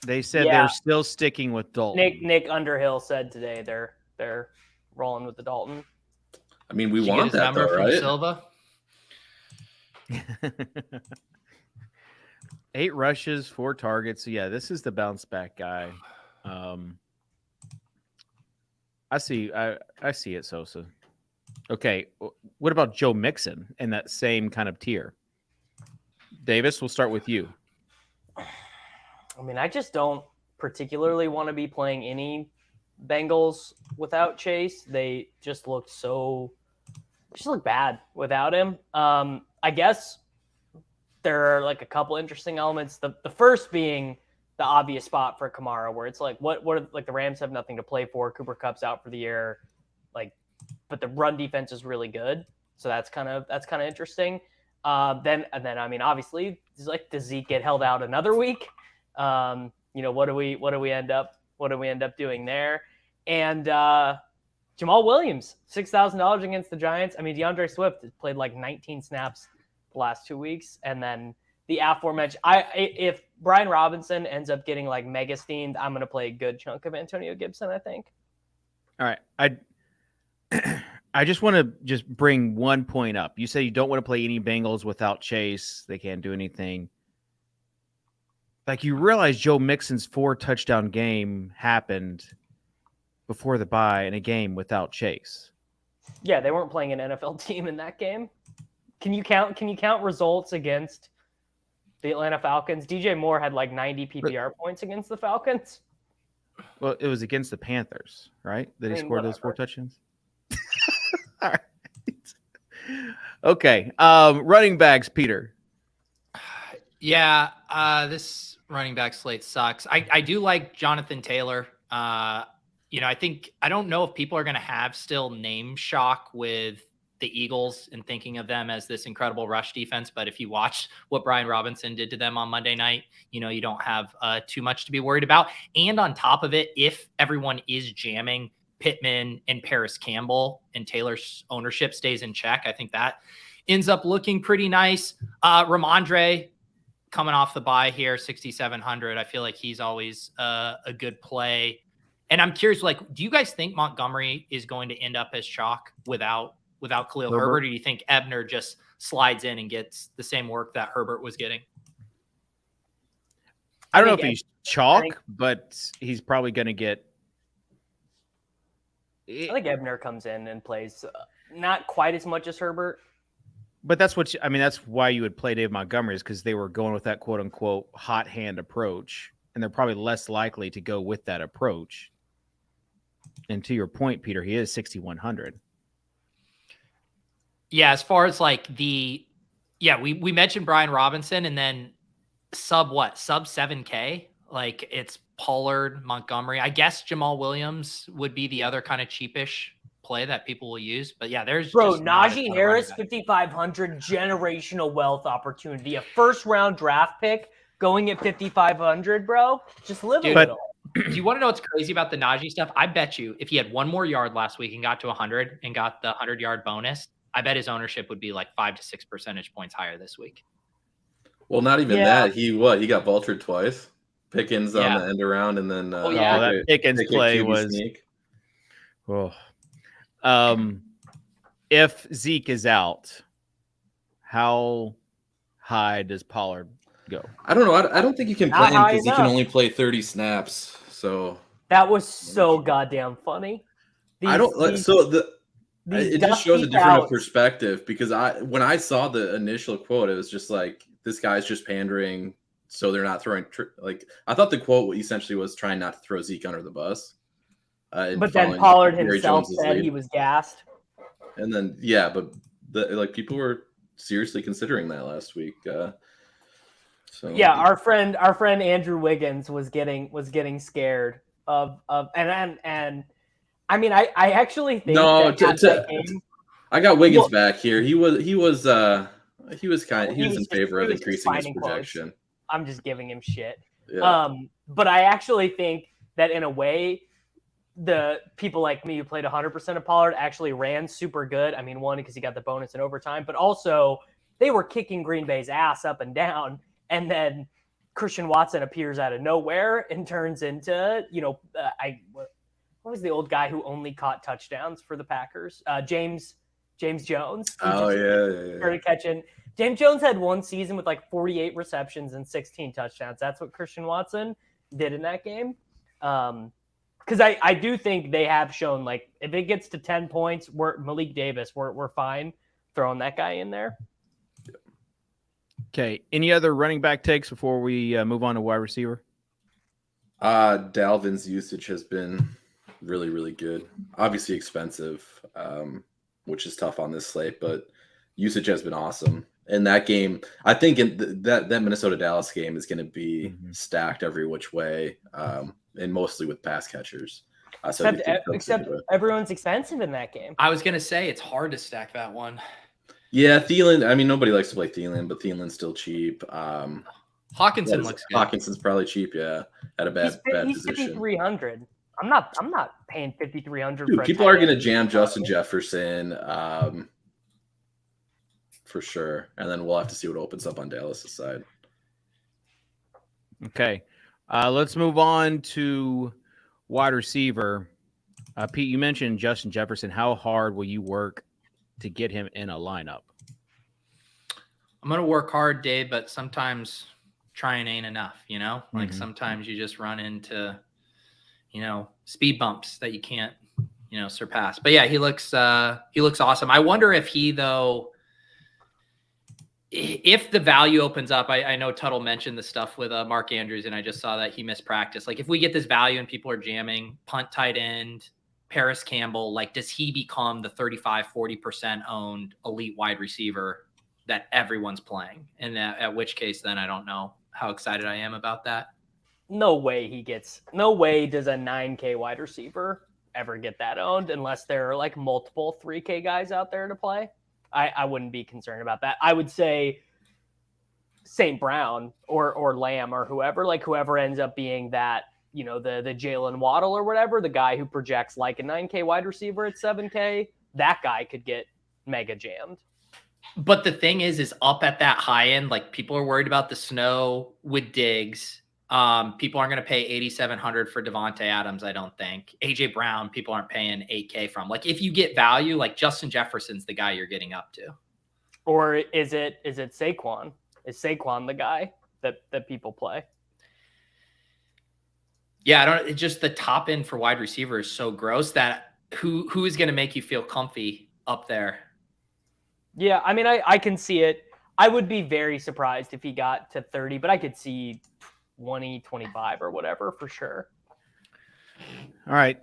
They said they're still sticking with Dalton. Nick Underhill said today they're rolling with the Dalton. I mean, we Did you want get his that number though, from right? Silva? 8 rushes, 4 targets. So yeah, this is the bounce back guy. I see it, Sosa. Okay, what about Joe Mixon in that same kind of tier? Davis, we'll start with you. I mean, I just don't particularly want to be playing any Bengals without Chase. They just look bad without him. I guess there are like a couple interesting elements. The first being the obvious spot for Kamara, where it's like, what are, like, the Rams have nothing to play for. Cooper Kupp's out for the year, like, but the run defense is really good, so that's kind of interesting. Then I mean, obviously, it's like, does Zeke get held out another week? What do we end up doing there? And Jamal Williams, $6,000 against the Giants. I mean, DeAndre Swift has played like 19 snaps the last 2 weeks, and then the aforementioned. If Brian Robinson ends up getting like mega steamed, I'm going to play a good chunk of Antonio Gibson, I think. All right, I just want to bring one point up. You say you don't want to play any Bengals without Chase. They can't do anything. Like, you realize Joe Mixon's 4 touchdown game happened before the bye in a game without Chase. Yeah, they weren't playing an NFL team in that game. Can you count results against the Atlanta Falcons? DJ Moore had like 90 PPR points against the Falcons. Well, it was against the Panthers, right? That he scored those 4 touchdowns. All right. Okay. Running backs, Peter. Yeah, this running back slate sucks. I do like Jonathan Taylor. I don't know if people are going to have still name shock with the Eagles and thinking of them as this incredible rush defense. But if you watch what Brian Robinson did to them on Monday night, you don't have too much to be worried about. And on top of it, if everyone is jamming Pittman and Paris Campbell and Taylor's ownership stays in check, I think that ends up looking pretty nice. Ramondre coming off the bye here, 6,700. I feel like he's always a good play. And I'm curious, like, do you guys think Montgomery is going to end up as chalk without Khalil Herbert? Or do you think Ebner just slides in and gets the same work that Herbert was getting? I don't know if he's chalk, but he's probably going to get. I think Ebner comes in and plays not quite as much as Herbert. But that's that's why you would play Dave Montgomery, is because they were going with that quote unquote hot hand approach, and they're probably less likely to go with that approach. And to your point, Peter, he is 6,100. Yeah, as far as like we mentioned Brian Robinson, and then sub 7K, like it's Pollard, Montgomery. I guess Jamal Williams would be the other kind of cheapish play that people will use. But yeah, there's Najee Harris, 5,500, generational wealth opportunity, a first round draft pick going at 5,500, bro. Just live a little. Do you want to know what's crazy about the Najee stuff? I bet you if he had one more yard last week and got to 100 and got the 100-yard bonus, I bet his ownership would be like 5 to 6 percentage points higher this week. Well, not even that. He got vultured twice. Pickens on the end around, and then that Pickens play was. Sneak. Oh. If Zeke is out, how high does Pollard go? I don't know. I don't think you can play him because he can only play 30 snaps. So that was so goddamn funny. It just shows a different perspective, because when I saw the initial quote, it was just like, this guy's just pandering, so they're not throwing. I thought the quote essentially was trying not to throw Zeke under the bus. But then Pollard himself said he was gassed. And then but people were seriously considering that last week. Our friend Andrew Wiggins was getting scared of and I mean I actually think that game, I got Wiggins back here. He was in favor of increasing his projection. Close. I'm just giving him shit. Yeah. But I actually think that in a way, the people like me who played 100% of Pollard actually ran super good. I mean, one, because he got the bonus in overtime, but also they were kicking Green Bay's ass up and down. And then Christian Watson appears out of nowhere and turns into, what was the old guy who only caught touchdowns for the Packers? James Jones. Started catching. James Jones had one season with like 48 receptions and 16 touchdowns. That's what Christian Watson did in that game. Because I do think they have shown, like, if it gets to 10 points, Malik Davis, we're fine throwing that guy in there. Okay. Any other running back takes before we move on to wide receiver? Dalvin's usage has been really, really good. Obviously expensive, which is tough on this slate, but usage has been awesome. In that game, I think that Minnesota-Dallas game is going to be stacked every which way, and mostly with pass catchers. Except everyone's expensive in that game. I was going to say it's hard to stack that one. Yeah, Thielen. I mean, nobody likes to play Thielen, but Thielen's still cheap. Hawkinson looks good. Hawkinson's probably cheap. Yeah, at a bad he's position. 5,300. I'm not paying 5,300. Dude, people are going to jam Justin Jefferson. For sure. And then we'll have to see what opens up on Dallas' side. Okay. Let's move on to wide receiver. Pete, you mentioned Justin Jefferson. How hard will you work to get him in a lineup? I'm going to work hard, Dave, but sometimes trying ain't enough, Like sometimes you just run into, speed bumps that you can't, surpass. But yeah, he looks awesome. I wonder if if the value opens up, I know Tuttle mentioned the stuff with Mark Andrews, and I just saw that he missed practice. Like, if we get this value and people are jamming punt, tight end, Paris Campbell, like, does he become the 35-40% owned elite wide receiver that everyone's playing? And at which case, then I don't know how excited I am about that. No way does a 9K wide receiver ever get that owned unless there are like multiple 3K guys out there to play. I wouldn't be concerned about that. I would say St. Brown or Lamb or whoever ends up being that, the Jalen Waddle or whatever, the guy who projects like a 9K wide receiver at 7K, that guy could get mega jammed. But the thing is up at that high end, like, people are worried about the snow with Diggs. People aren't going to pay $8,700 for Devontae Adams, I don't think. AJ Brown, people aren't paying $8K from. Like, if you get value, like Justin Jefferson's the guy you're getting up to. Or is it Saquon? Is Saquon the guy that people play? Yeah, it's just the top end for wide receiver is so gross that who is going to make you feel comfy up there? Yeah, I mean, I can see it. I would be very surprised if he got to 30, but I could see 20, 25 or whatever for sure. All right.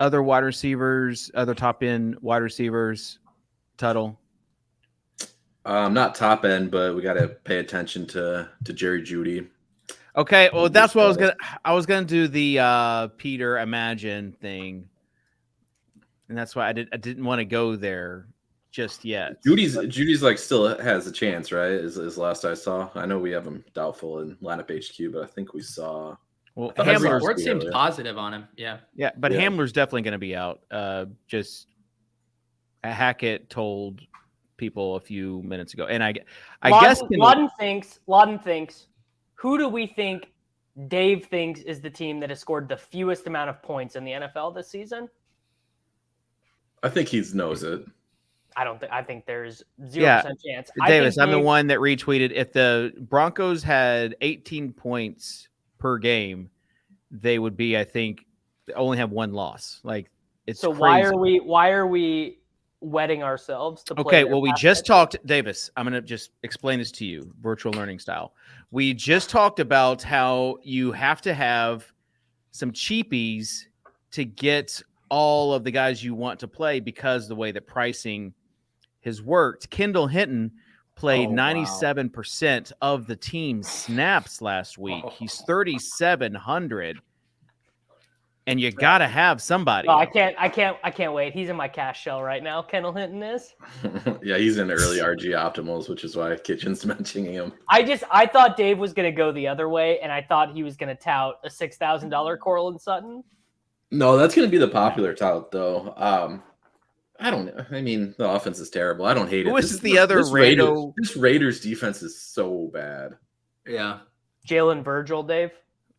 Other wide receivers, other top end wide receivers, Tuttle. Not top end, but we got to pay attention to Jerry Jeudy. Okay, well, that's what I was gonna do the Peter Imagine thing, and that's why I didn't want to go there just yet. Judy's like still has a chance, right? Is last I saw. I know we have him doubtful in lineup HQ, but I think we saw. Well, Hamler's report seems positive on him. Yeah, but Hamler's definitely going to be out. Just Hackett told people a few minutes ago, and I guess Lawton thinks. Who do we think Dave thinks is the team that has scored the fewest amount of points in the NFL this season? I think he knows it. I think there's 0% chance. Davis, I'm the one that retweeted. If the Broncos had 18 points per game, they would be, I think, only have one loss. Like, it's so crazy. why are we wetting ourselves to play. Okay, well, we just talked, Davis, I'm going to just explain this to you, virtual learning style. We just talked about how you have to have some cheapies to get all of the guys you want to play because the way that pricing has worked. Kendall Hinton played 97% of the team's snaps last week. He's 3,700. And you got to have somebody. Oh, I can't wait. He's in my cash shell right now. Kendall Hinton is. Yeah, he's in early RG optimals, which is why Kitchen's mentioning him. I thought Dave was going to go the other way, and I thought he was going to tout a $6,000 Cortland Sutton. No, that's going to be the popular tout, though. I don't know. I mean, the offense is terrible. I don't hate it. Who is the other Raider? This Raiders defense is so bad. Yeah. Jalen Virgil, Dave.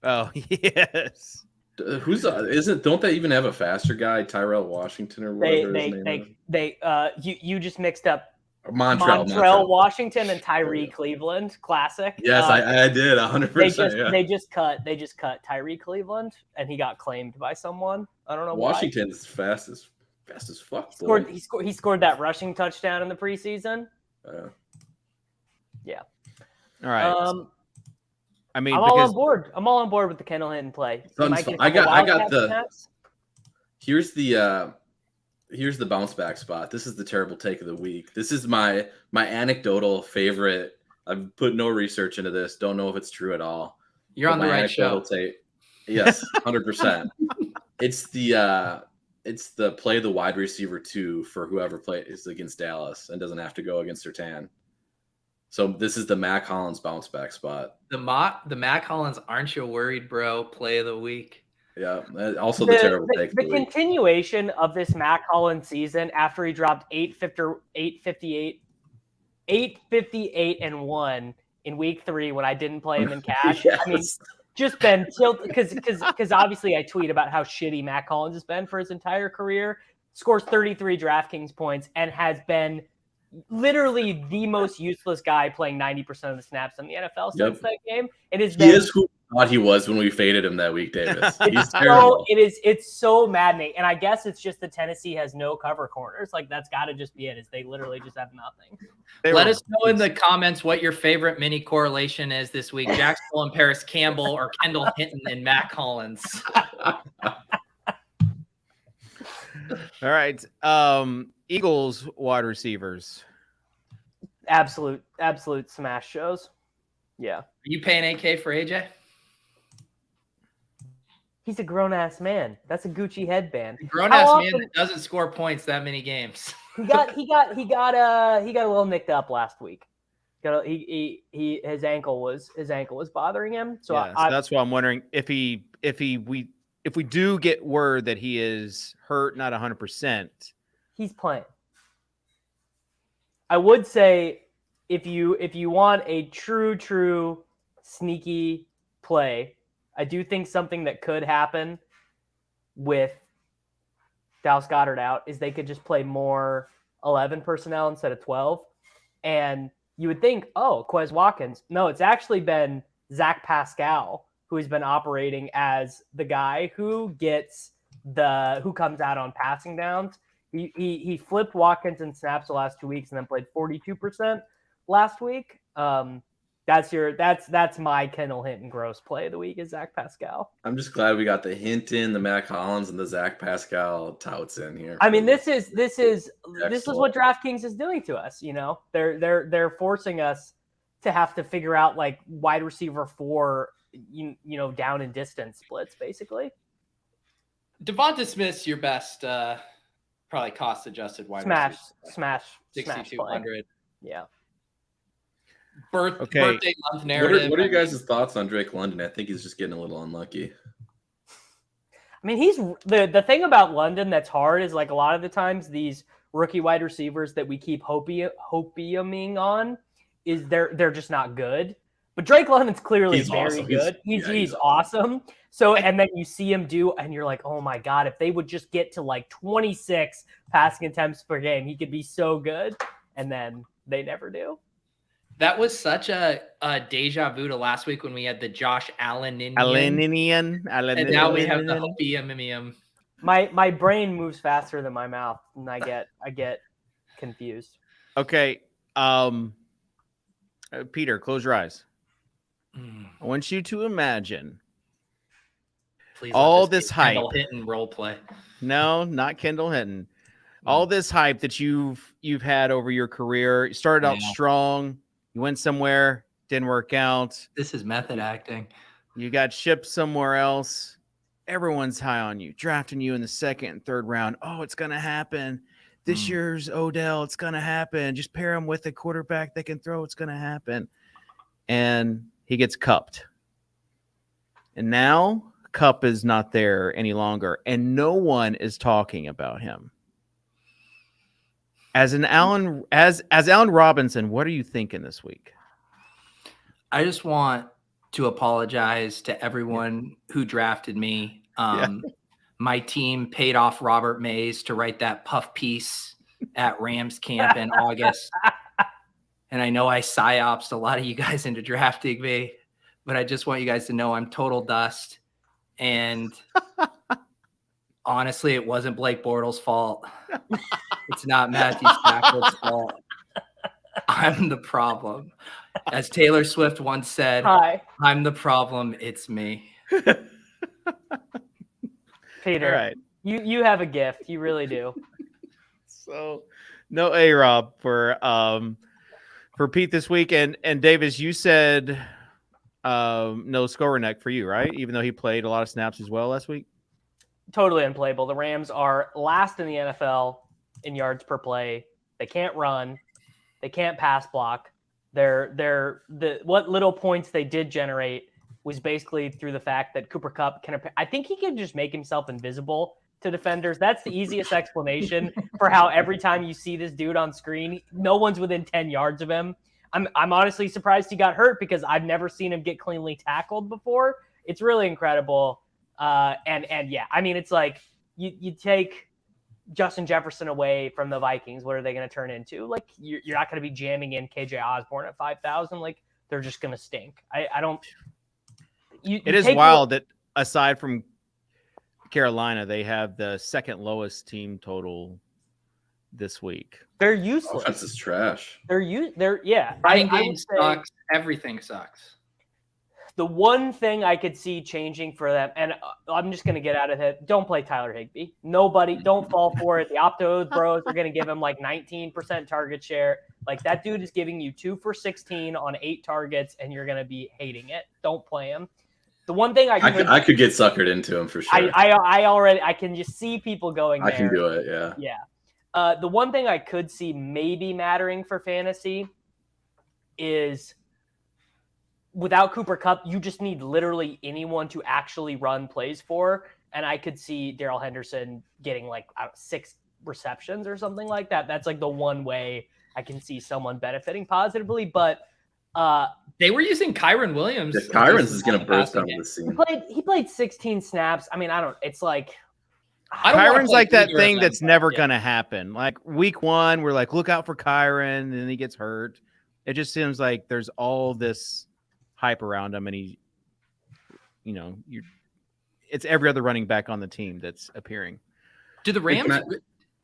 Oh, yes. Don't they even have a faster guy, Tyrell Washington or whatever his name is? You just mixed up Montrell Washington and Tyree Cleveland. Classic. Yes, I did 100%. They just cut Tyree Cleveland, and he got claimed by someone. I don't know Washington's why. fast as fuck. He scored that rushing touchdown in the preseason. Yeah. All right. I mean, I'm all on board. I'm all on board with the Kendall Hinton play. I got the snaps. Here's the bounce back spot. This is the terrible take of the week. This is my anecdotal favorite. I've put no research into this. Don't know if it's true at all. You're on the right show. Yes, 100%. It's the play the wide receiver 2 for whoever plays against Dallas and doesn't have to go against Surtain. So this is the Mac Hollins bounce back spot. The Mac Hollins, aren't you worried, bro? Play of the week. Yeah. Also the terrible take. The continuation of this Mac Hollins season after he dropped 858 and 1 in week 3 when I didn't play him in cash. Yes. I mean, just been tilted because obviously I tweet about how shitty Mac Hollins has been for his entire career. Scores 33 DraftKings points and has been literally the most useless guy playing 90% of the snaps in the NFL since that game. He is who I thought he was when we faded him that week, Davis. He's terrible. It's so maddening. And I guess it's just that Tennessee has no cover corners. Like that's got to just be it. Is they literally just have nothing. Let us know in the comments what your favorite mini correlation is this week. Jacksonville and Paris Campbell or Kendall Hinton and Mac Hollins. All right. Eagles wide receivers. Absolute smash shows. Yeah. Are you paying AK for AJ? He's a grown-ass man. That's a Gucci headband. A grown-ass man that doesn't score points that many games. He got a little nicked up last week. His ankle was bothering him. So, so that's why I'm wondering if we do get word that he is hurt, not 100%. He's playing. I would say if you want a true sneaky play, I do think something that could happen with Dallas Goedert out is they could just play more 11 personnel instead of 12. And you would think, oh, Quez Watkins. No, it's actually been Zach Pascal who has been operating as the guy who comes out on passing downs. He flipped Watkins in snaps the last 2 weeks and then played 42% last week. That's my Kendall Hinton gross play of the week is Zach Pascal. I'm just glad we got the Hinton, the Mac Hollins, and the Zach Pascal touts in here. I mean, this is what DraftKings is doing to us. You know, they're forcing us to have to figure out like wide receiver 4, you know, down and distance splits basically. Devonta Smith's your best, probably cost adjusted wide receiver. Smash 6,200. Yeah. Birthday month narrative. What are you guys' thoughts on Drake London? I think he's just getting a little unlucky. I mean, he's the thing about London that's hard is like a lot of the times these rookie wide receivers that we keep hopiuming on is they're just not good. But Drake London's clearly very awesome. good. He's awesome. So and then you see him do, and you're like, oh my god, if they would just get to like 26 passing attempts per game, he could be so good. And then they never do. That was such a deja vu to last week when we had the Josh Allen and now we have the Hopium. My brain moves faster than my mouth, and I get confused. Okay. Peter, close your eyes. I want you to imagine Please all this hype. Kendall Hinton role play. No, not Kendall Hinton. All this hype that you've had over your career. You started out strong. You went somewhere, didn't work out. This is method acting. You got shipped somewhere else. Everyone's high on you, drafting you in the second and third round. Oh, it's going to happen. This year's Odell, it's going to happen. Just pair him with a quarterback that can throw. It's going to happen. And he gets cupped. And now Cup is not there any longer. And no one is talking about him. As Allen Robinson, what are you thinking this week? I just want to apologize to everyone who drafted me. My team paid off Robert Mays to write that puff piece at Rams camp in August. And I know I psyopsed a lot of you guys into drafting me, but I just want you guys to know I'm total dust. And honestly, it wasn't Blake Bortles' fault. It's not Matthew Stafford's fault. I'm the problem. As Taylor Swift once said, I'm the problem. It's me. Peter, right. you have a gift. You really do. So no A-Rob for Pete this week. And Davis, you said no Skowronek for you, right? Even though he played a lot of snaps as well last week. Totally unplayable. The Rams are last in the NFL in yards per play. They can't run. They can't pass block. What little points they did generate was basically through the fact that Cooper Kupp I think he can just make himself invisible to defenders. That's the easiest explanation for how every time you see this dude on screen, no one's within 10 yards of him. I'm honestly surprised he got hurt because I've never seen him get cleanly tackled before. It's really incredible. And yeah, I mean, it's like you take Justin Jefferson away from the Vikings. What are they going to turn into? Like, you're not going to be jamming in KJ Osborne at 5,000. Like, they're just going to stink. I don't. It is wild that aside from Carolina, they have the second lowest team total this week. They're useless. Offense is trash. They're yeah. Running game sucks. Everything sucks. The one thing I could see changing for them, and I'm just going to get out of it, don't play Tyler Higbee. Nobody, don't fall for it. The Optos bros are going to give him like 19% target share. Like, that dude is giving you 2 for 16 on 8 targets, and you're going to be hating it. Don't play him. The one thing I could get suckered into him for sure. I can just see people going there. I can do it, yeah. Yeah. The one thing I could see maybe mattering for fantasy is without Cooper Kupp, you just need literally anyone to actually run plays for. And I could see Darrell Henderson getting like 6 receptions or something like that. That's like the one way I can see someone benefiting positively. But they were using Kyron Williams. Yeah, Kyron's is going to burst onto the scene. He played 16 snaps. I mean, it's like. Kyron's like that thing that's never going to happen. Like week 1, we're like, look out for Kyron, and then he gets hurt. It just seems like there's all this hype around him, and it's every other running back on the team that's appearing. Do the Rams,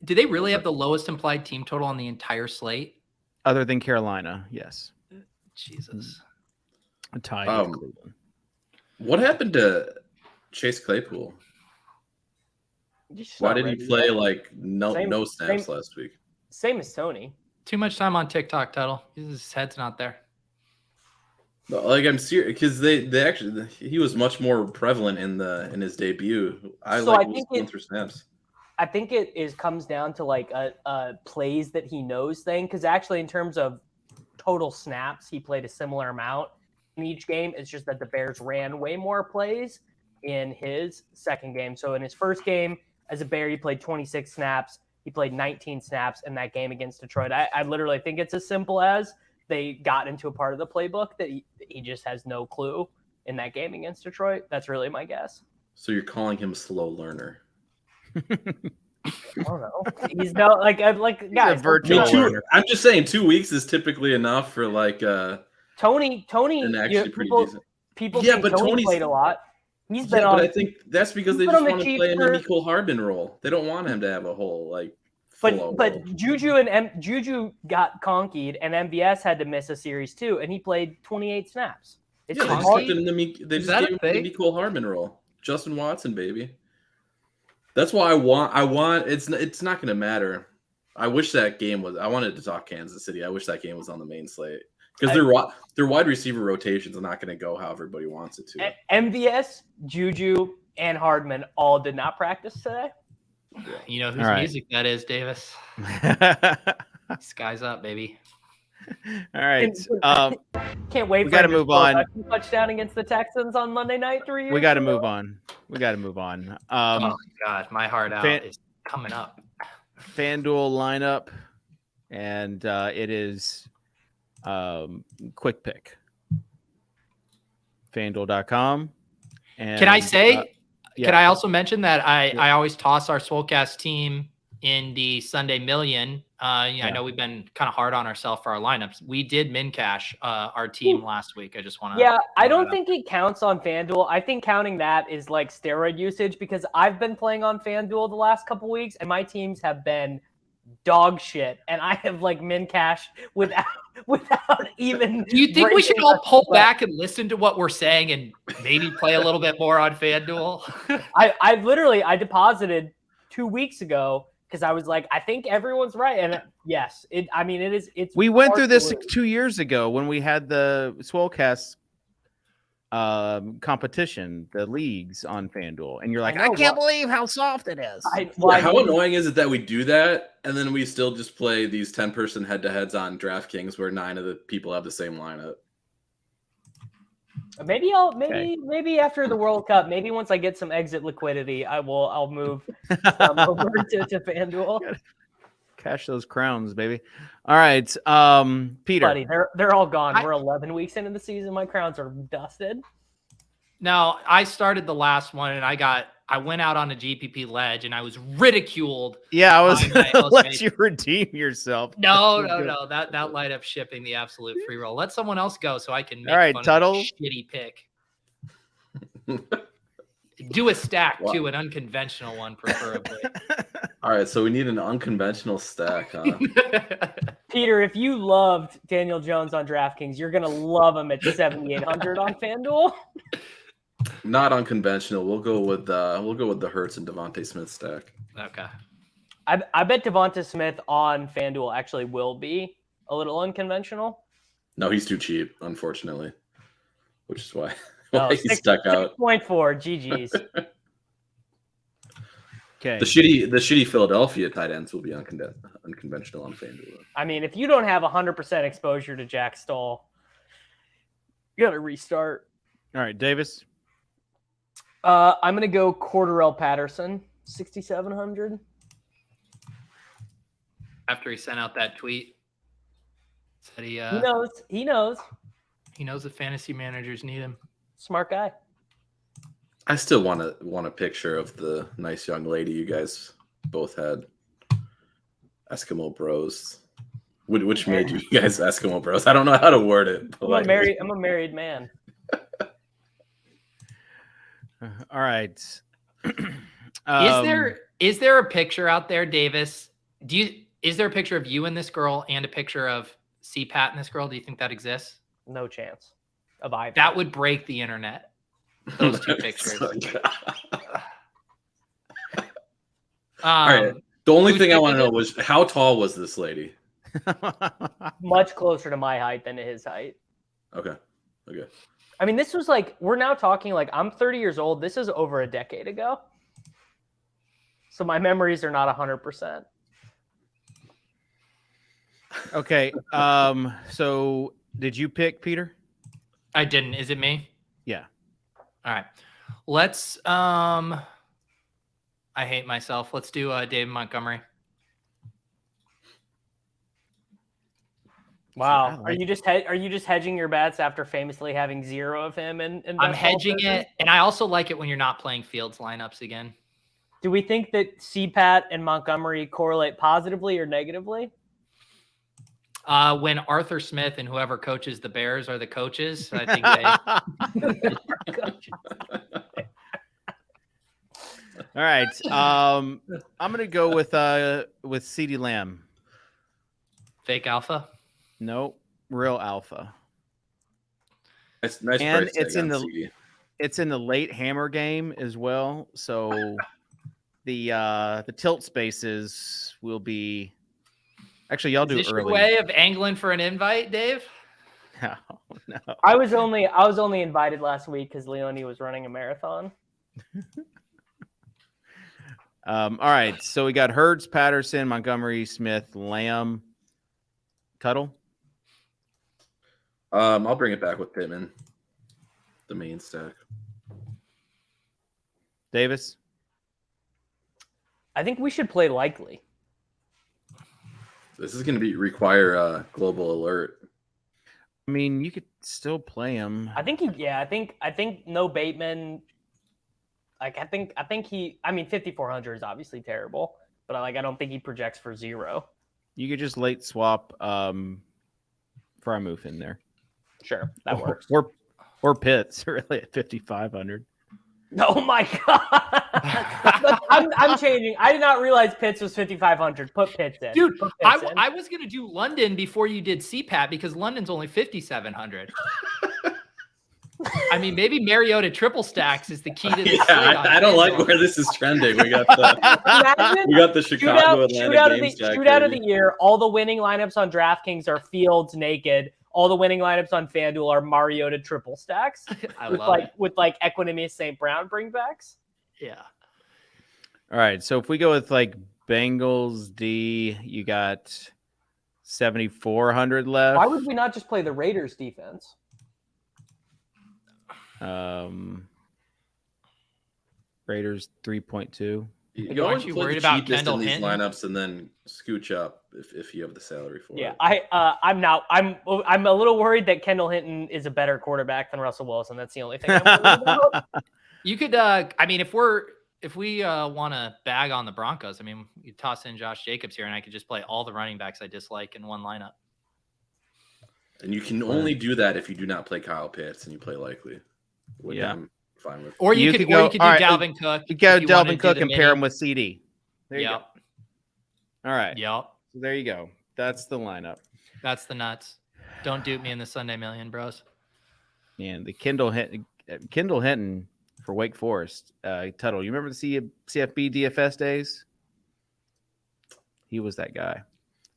do they really have the lowest implied team total on the entire slate? Other than Carolina, yes. Jesus. Tied with Cleveland. What happened to Chase Claypool? Why did he play no snaps last week? Same as Tony. Too much time on TikTok, Tuttle. His head's not there. Like, I'm serious because they actually he was much more prevalent in his debut. I think going through snaps. I think it comes down to like a plays that he knows thing, because actually in terms of total snaps, he played a similar amount in each game. It's just that the Bears ran way more plays in his second game. So in his first game as a Bear, he played 26 snaps. He played 19 snaps in that game against Detroit. I literally think it's as simple as they got into a part of the playbook that he just has no clue in that game against Detroit. That's really my guess. So you're calling him a slow learner? I don't know. He's no like guys. I'm just saying 2 weeks is typically enough for Tony. Actually, pretty decent. People think but Tony played a lot. He's been but I think that's because they just want to play an Mecole Hardman role. They don't want him to have a whole But Juju got conkied, and MVS had to miss a series too, and he played 28 snaps. They just gave him the Nicole Hardman role. Justin Watson, baby. That's why I want. It's not going to matter. I wish that game was. I wanted to talk Kansas City. I wish that game was on the main slate because their wide receiver rotations are not going to go how everybody wants it to. MVS, Juju, and Hardman all did not practice today. You know whose music that is, Davis. Sky's up, baby. All right. Can't wait. We got to move on. Touchdown against the Texans on Monday night. 3 years. We got to move on. Oh my God, my heart out is coming up. FanDuel lineup, and it is quick pick. FanDuel.com. And, can I say? Yeah. Can I also mention that I always toss our Swolecast team in the Sunday Million. I know we've been kind of hard on ourselves for our lineups. We did min cash our team last week. I just want to. Yeah, I don't think it counts on FanDuel. I think counting that is like steroid usage because I've been playing on FanDuel the last couple weeks and my teams have been dog shit, and I have like min cashed without even. Do you think we should all pull back and listen to what we're saying and maybe play a little bit more on FanDuel? I deposited 2 weeks ago because I was like, I think everyone's right, and yes, it's. We went through this 2 years ago when we had the Swolecast competition, the leagues on FanDuel, and you're like, I can't believe how soft it is. How annoying is it that we do that and then we still just play these 10-person head-to-heads on DraftKings where 9 of the people have the same lineup? Maybe after the World Cup, maybe once I get some exit liquidity, I'll move over to FanDuel. Cash those crowns, baby. All right, Peter. Buddy, they're all gone. We're 11 weeks into the season. My crowns are dusted. Now, I started the last one, and I went out on a GPP ledge, and I was ridiculed. Yeah, I was going to let you redeem yourself. No. That light up shipping the absolute free roll. Let someone else go so I can make fun Tuttle. of a shitty pick. Do a stack, too, an unconventional one, preferably. All right, so we need an unconventional stack, huh? Peter, if you loved Daniel Jones on DraftKings, you're going to love him at 7,800 on FanDuel. Not unconventional. We'll go with the Hurts and Devontae Smith stack. Okay. I bet Devonta Smith on FanDuel actually will be a little unconventional. No, he's too cheap, unfortunately, which is why he's 6, stuck out. 6.4 GGs. Okay. The shitty Philadelphia tight ends will be unconventional on FanDuel. I mean, if you don't have 100% exposure to Jack Stoll, you got to restart. All right, Davis. I'm going to go Cordarrelle Patterson, 6,700. After he sent out that tweet, said he knows. He knows the fantasy managers need him. Smart guy. I still want a picture of the nice young lady you guys both had. Eskimo Bros. Which made you guys Eskimo Bros? I don't know how to word it. I'm a married man. All right. Is there a picture out there, Davis? Is there a picture of you and this girl and a picture of CPAT and this girl? Do you think that exists? No chance of either. That would break the internet. Those two pictures. All right. The only thing I want to know was how tall was this lady? Much closer to my height than to his height. Okay. I mean, this was like, we're now talking like I'm 30 years old. This is over a decade ago. So my memories are not 100%. Okay. So did you pick Peter? I didn't. Is it me? Yeah. All right. Let's I hate myself. Let's do David Montgomery. Wow. Are you just hedging your bets after famously having 0 of him in I'm hedging it, and I also like it when you're not playing Fields lineups again. Do we think that CPAT and Montgomery correlate positively or negatively? When Arthur Smith and whoever coaches the Bears are the coaches, I think they. All right. I'm gonna go with CeeDee Lamb. Fake alpha. No, real alpha. Nice And price tag on CD. it's in the late hammer game as well. So the tilt spaces will be actually y'all Is do this early. your way of angling for an invite, Dave? No. I was only invited last week because Leonie was running a marathon. All right. So we got Hurts, Patterson, Montgomery, Smith, Lamb, Tuttle. I'll bring it back with Pittman, the main stack. Davis. I think we should play likely. This is going to require a global alert. I mean, you could still play him. I think no Bateman. Like I think he. I mean, 5,400 is obviously terrible, but I don't think he projects for 0. You could just late swap Frymouth in there. Sure, that works. Or Pitts really at 5,500. Oh my god! Look, I'm changing. I did not realize Pitts was 5,500. Put Pitts in, dude. Put Pitts in. I was gonna do London before you did CPAT because London's only 5,700. I mean, maybe Mariota triple stacks is the key to this. I don't like where this is trending. We got the Chicago Atlanta game stack. Shootout of the year. All the winning lineups on DraftKings are Fields naked. All the winning lineups on FanDuel are Mariota triple stacks with Equanimous St. Brown bringbacks. Yeah. All right. So if we go with Bengals D, you got 7,400 left. Why would we not just play the Raiders defense? Raiders 3.2. You aren't you worried about Kendall in these Hinton? lineups and then scooch up if you have the salary for it. Yeah, I'm a little worried that Kendall Hinton is a better quarterback than Russell Wilson. That's the only thing I'm worried about. You could I mean if we want to bag on the Broncos, I mean you toss in Josh Jacobs here and I could just play all the running backs I dislike in one lineup. And you can only do that if you do not play Kyle Pitts and you play likely. Yeah. I'm fine with. Or you could do Dalvin Cook. You go Dalvin Cook and pair him with CD. There you Yep. go. All right. Yep. So there you go. That's the lineup. That's the nuts. Don't dupe me in the Sunday Million, bros. And the Kendall Hinton for Wake Forest. Tuttle, you remember the CFB DFS days? He was that guy.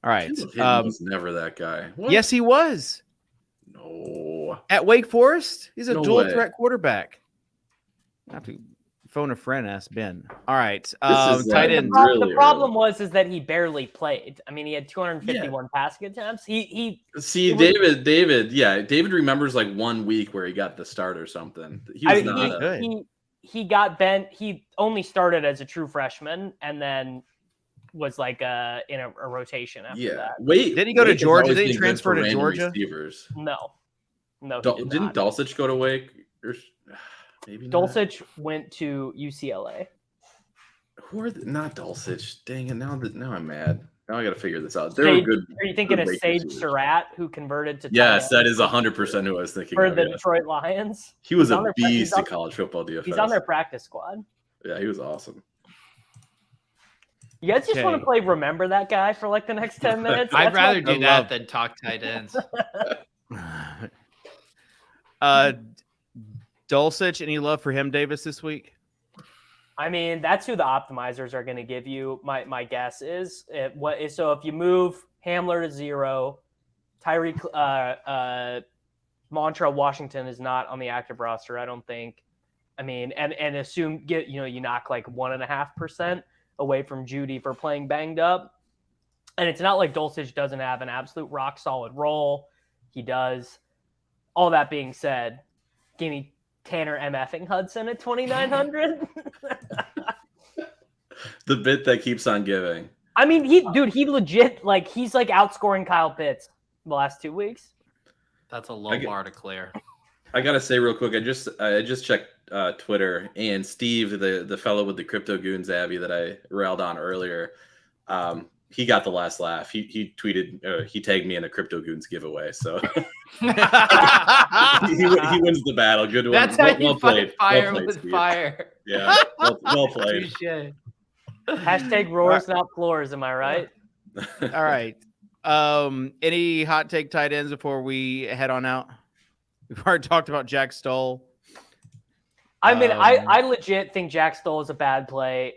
All right. Hinton was never that guy. What? Yes, he was. No. At Wake Forest, he's a No dual way. threat quarterback. I have to phone a friend, ask Ben. All right. Tight end. The problem was that he barely played. I mean, he had 251 passing attempts. David remembers 1 week where he got the start or something. He got bent. He only started as a true freshman and then was in a rotation after that. Wait, did he go to Georgia? Did he transfer to Georgia? Receivers. No, Didn't Dulcich go to Wake? Or maybe not. Dulcich went to UCLA. Who are not Dulcich? Dang it! Now I'm mad. Now I got to figure this out. They're good. Are you thinking of Wake Sage receivers. Surratt, who converted to? Yes, that is 100% who I was thinking for of, the yes. Detroit Lions. He was a beast in college football DFS. He's on their practice squad. Yeah, he was awesome. You guys just want to play Remember That Guy for the next 10 minutes? I'd rather do that than talk tight ends. Dulcich, any love for him, Davis, this week? I mean, that's who the optimizers are going to give you. My guess is so if you move Hamler to 0, Tyreek Montrell Washington is not on the active roster, I don't think. I mean, and assume you knock 1.5% away from Judy for playing banged up. And it's not like Dulcich doesn't have an absolute rock solid role. He does. All that being said, give me Tanner MFing Hudson at 2,900. The bit that keeps on giving. I mean, he legit, he's outscoring Kyle Pitts the last 2 weeks. That's a low bar to clear. I gotta say real quick, I just checked Twitter, and Steve, the fellow with the Crypto Goons Abby that I railed on earlier, he got the last laugh. He tweeted, he tagged me in a Crypto Goons giveaway. So he wins the battle. Good one. That's how you fight fire well played, with Steve. fire. Yeah, well played. Touché. Hashtag roars, not floors. Am I right? All right. Any hot take tight ends before we head on out? We've already talked about Jack Stoll. I mean, I legit think Jack Stoll is a bad play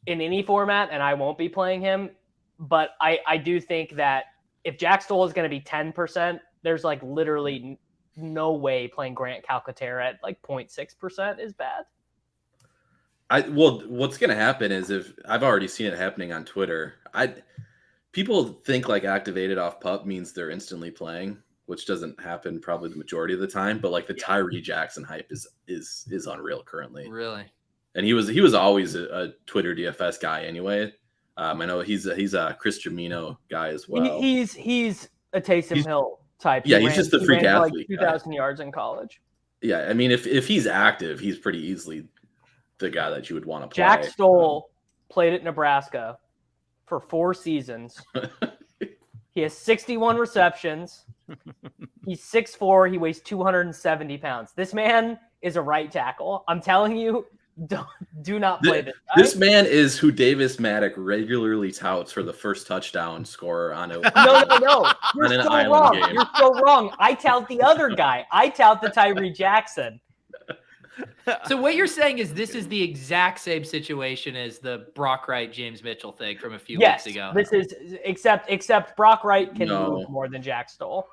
in any format, and I won't be playing him. But I do think that if Jack Stoll is going to be 10%, there's like literally no way playing Grant Calcaterra at like 0.6% is bad. What's going to happen is, if I've already seen it happening on Twitter, people think like activated off pup means they're instantly playing, which doesn't happen probably the majority of the time. But like the Tyree Jackson hype is unreal currently. Really? And he was always a Twitter DFS guy anyway. I know he's a Chris Jamino guy as well. He's a Taysom Hill type. Yeah, he's just the freak athlete. Like 2,000 yards in college. Yeah, I mean, if he's active, he's pretty easily the guy that you would want to play. Jack Stoll played at Nebraska for 4 seasons. He has 61 receptions. He's 6'4". He weighs 270 pounds. This man is a right tackle. I'm telling you, do not play this guy. This man is who Davis Mattek regularly touts for the first touchdown scorer on a No. You're on an so island wrong. game. You're so wrong. I tout the other guy. I tout the Tyree Jackson. So what you're saying is this is the exact same situation as the Brock Wright, James Mitchell thing from a few weeks ago. This is except Brock Wright can move more than Jack Stoll.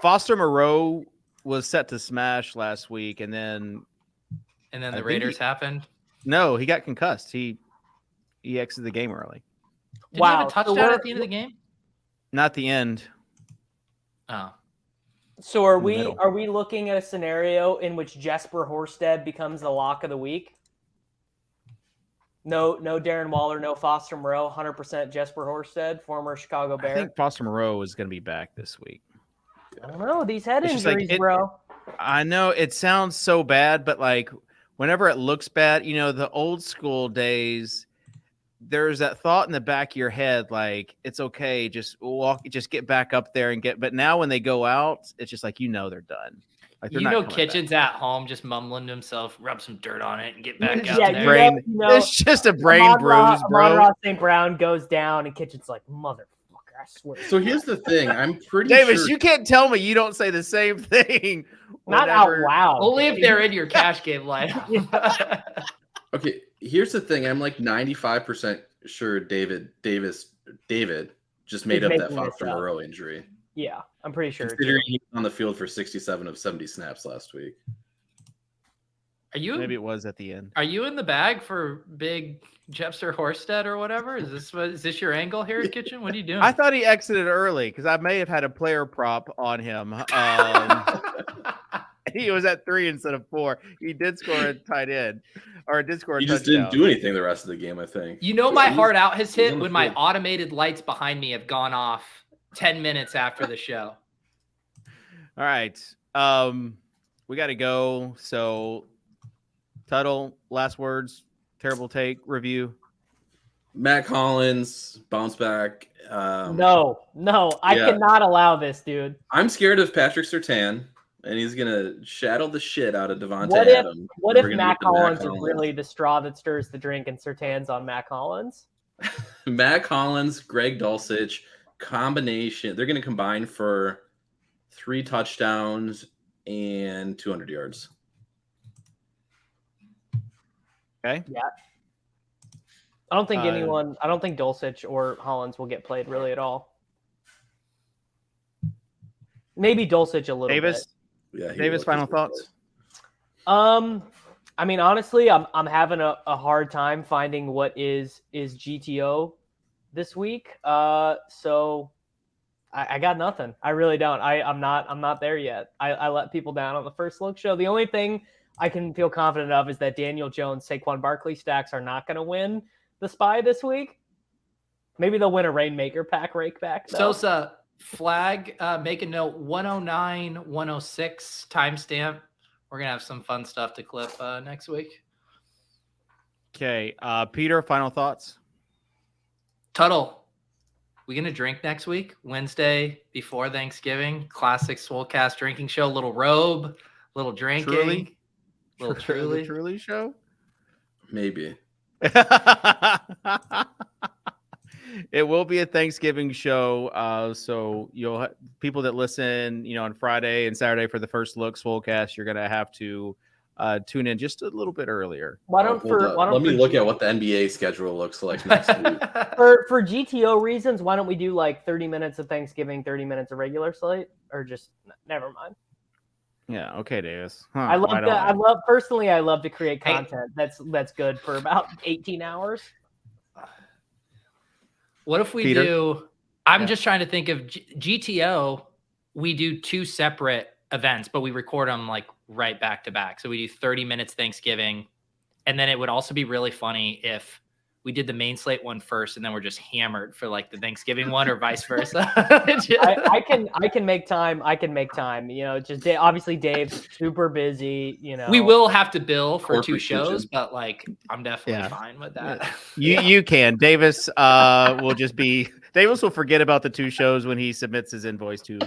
Foster Moreau was set to smash last week, and then the Raiders happened. No, he got concussed. He exited the game early. Did he have a touchdown at the end of the game? Not the end. Oh. So are we looking at a scenario in which Jesper Horsted becomes the lock of the week? No Darren Waller, no Foster Moreau, 100% Jesper Horsted, former Chicago Bear. I think Foster Moreau is going to be back this week. I don't know. These head injuries, bro. I know it sounds so bad, but like whenever it looks bad, the old school days, there's that thought in the back of your head, like it's okay, just get back up there and get. But now when they go out, it's just like they're done. Like Kitchen's at home just mumbling to himself, rub some dirt on it and get back out there. Brain, it's just a brain bruise, bro. Amon-Ra St. Brown goes down and Kitchen's like, motherfucker, I swear. So here's the thing. I'm pretty Davis, sure. you can't tell me you don't say the same thing. Not out loud. Only if they're in your cash game lineup. Okay, here's the thing. I'm like 95% sure David just made up that Foster Moreau injury. Yeah, I'm pretty sure. Considering he was on the field for 67 of 70 snaps last week. Maybe it was at the end. Are you in the bag for big Jepster Horsted or whatever? Is this your angle here, Kitchen? What are you doing? I thought he exited early because I may have had a player prop on him. He was at 3 instead of 4. He did score a tight end, or did score a touchdown. He just didn't do anything the rest of the game, I think. My heart out has hit when my automated lights behind me have gone off 10 minutes after the show. All right. We got to go. So, Tuttle, last words, terrible take, review. Matt Collins, bounce back. No, I cannot allow this, dude. I'm scared of Patrick Surtain, and he's going to shadow the shit out of Devontae Adams. What if Matt Collins is really the straw that stirs the drink and Surtain's on Matt Collins? Matt Collins, Greg Dulcich, combination. They're going to combine for 3 touchdowns and 200 yards. Okay. Yeah. I don't think Dulcich or Hollins will get played really at all. Maybe Dulcich a little bit. Yeah, Davis, final thoughts? I mean, honestly, I'm having a hard time finding what is GTO this week. So I got nothing. I really don't. I'm not there yet. I let people down on the first look show. The only thing I can feel confident of is that Daniel Jones, Saquon Barkley stacks are not going to win the SPY this week. Maybe they'll win a Rainmaker pack rake back. Though. Sosa, flag, make a note, 109, 106 timestamp. We're going to have some fun stuff to clip next week. Okay. Peter, final thoughts? Tuttle, we gonna drink next week? Wednesday before Thanksgiving, classic Swolecast drinking show. Little robe, little drinking, little truly. The Truly show. Maybe. It will be a Thanksgiving show. So you'll people that listen, on Friday and Saturday for the first look Swolecast, you're gonna have to tune in just a little bit earlier. Let me look at what the NBA schedule looks like next week. For GTO reasons, why don't we do like 30 minutes of Thanksgiving, 30 minutes of regular slate, or just never mind. Yeah. Okay, Davis. Huh, I love to create content that's good for about 18 hours. What if we Peter? do? I'm just trying to think of GTO. We do 2 separate events, but we record them like right back to back. So we do 30 minutes Thanksgiving, and then it would also be really funny if we did the main slate one first, and then we're just hammered for like the Thanksgiving one, or vice versa. I can make time. Just obviously Dave's super busy. We will have to bill for 2 shows, but like I'm definitely fine with that. You can. Davis Davis will forget about the 2 shows when he submits his invoice to.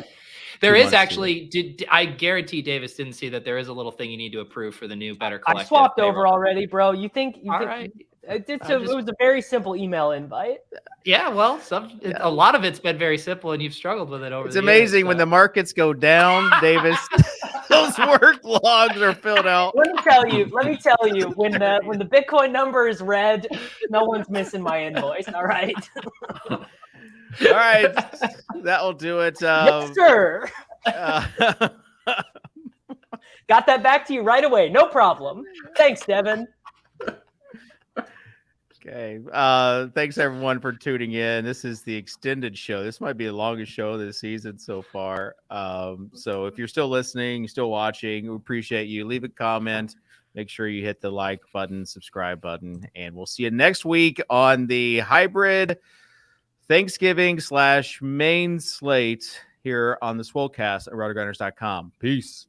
There is actually. I guarantee Davis didn't see that there is a little thing you need to approve for the new Better Collective. I swapped over already, bro. You think? All right. It was a very simple email invite. Yeah, well, a lot of it's been very simple, and you've struggled with it over the years. It's amazing when the markets go down, Davis. Those work logs are filled out. Let me tell you, when the Bitcoin number is red, no one's missing my invoice. All right. All right, that'll do it. Yes, sir. Got that back to you right away. No problem. Thanks, Devin. Okay. Thanks everyone for tuning in. This is the extended show. This might be the longest show of the season so far. So if you're still listening, still watching, we appreciate you. Leave a comment. Make sure you hit the like button, subscribe button, and we'll see you next week on the hybrid Thanksgiving / main slate here on the Swolecast at RotoGrinders.com. Peace.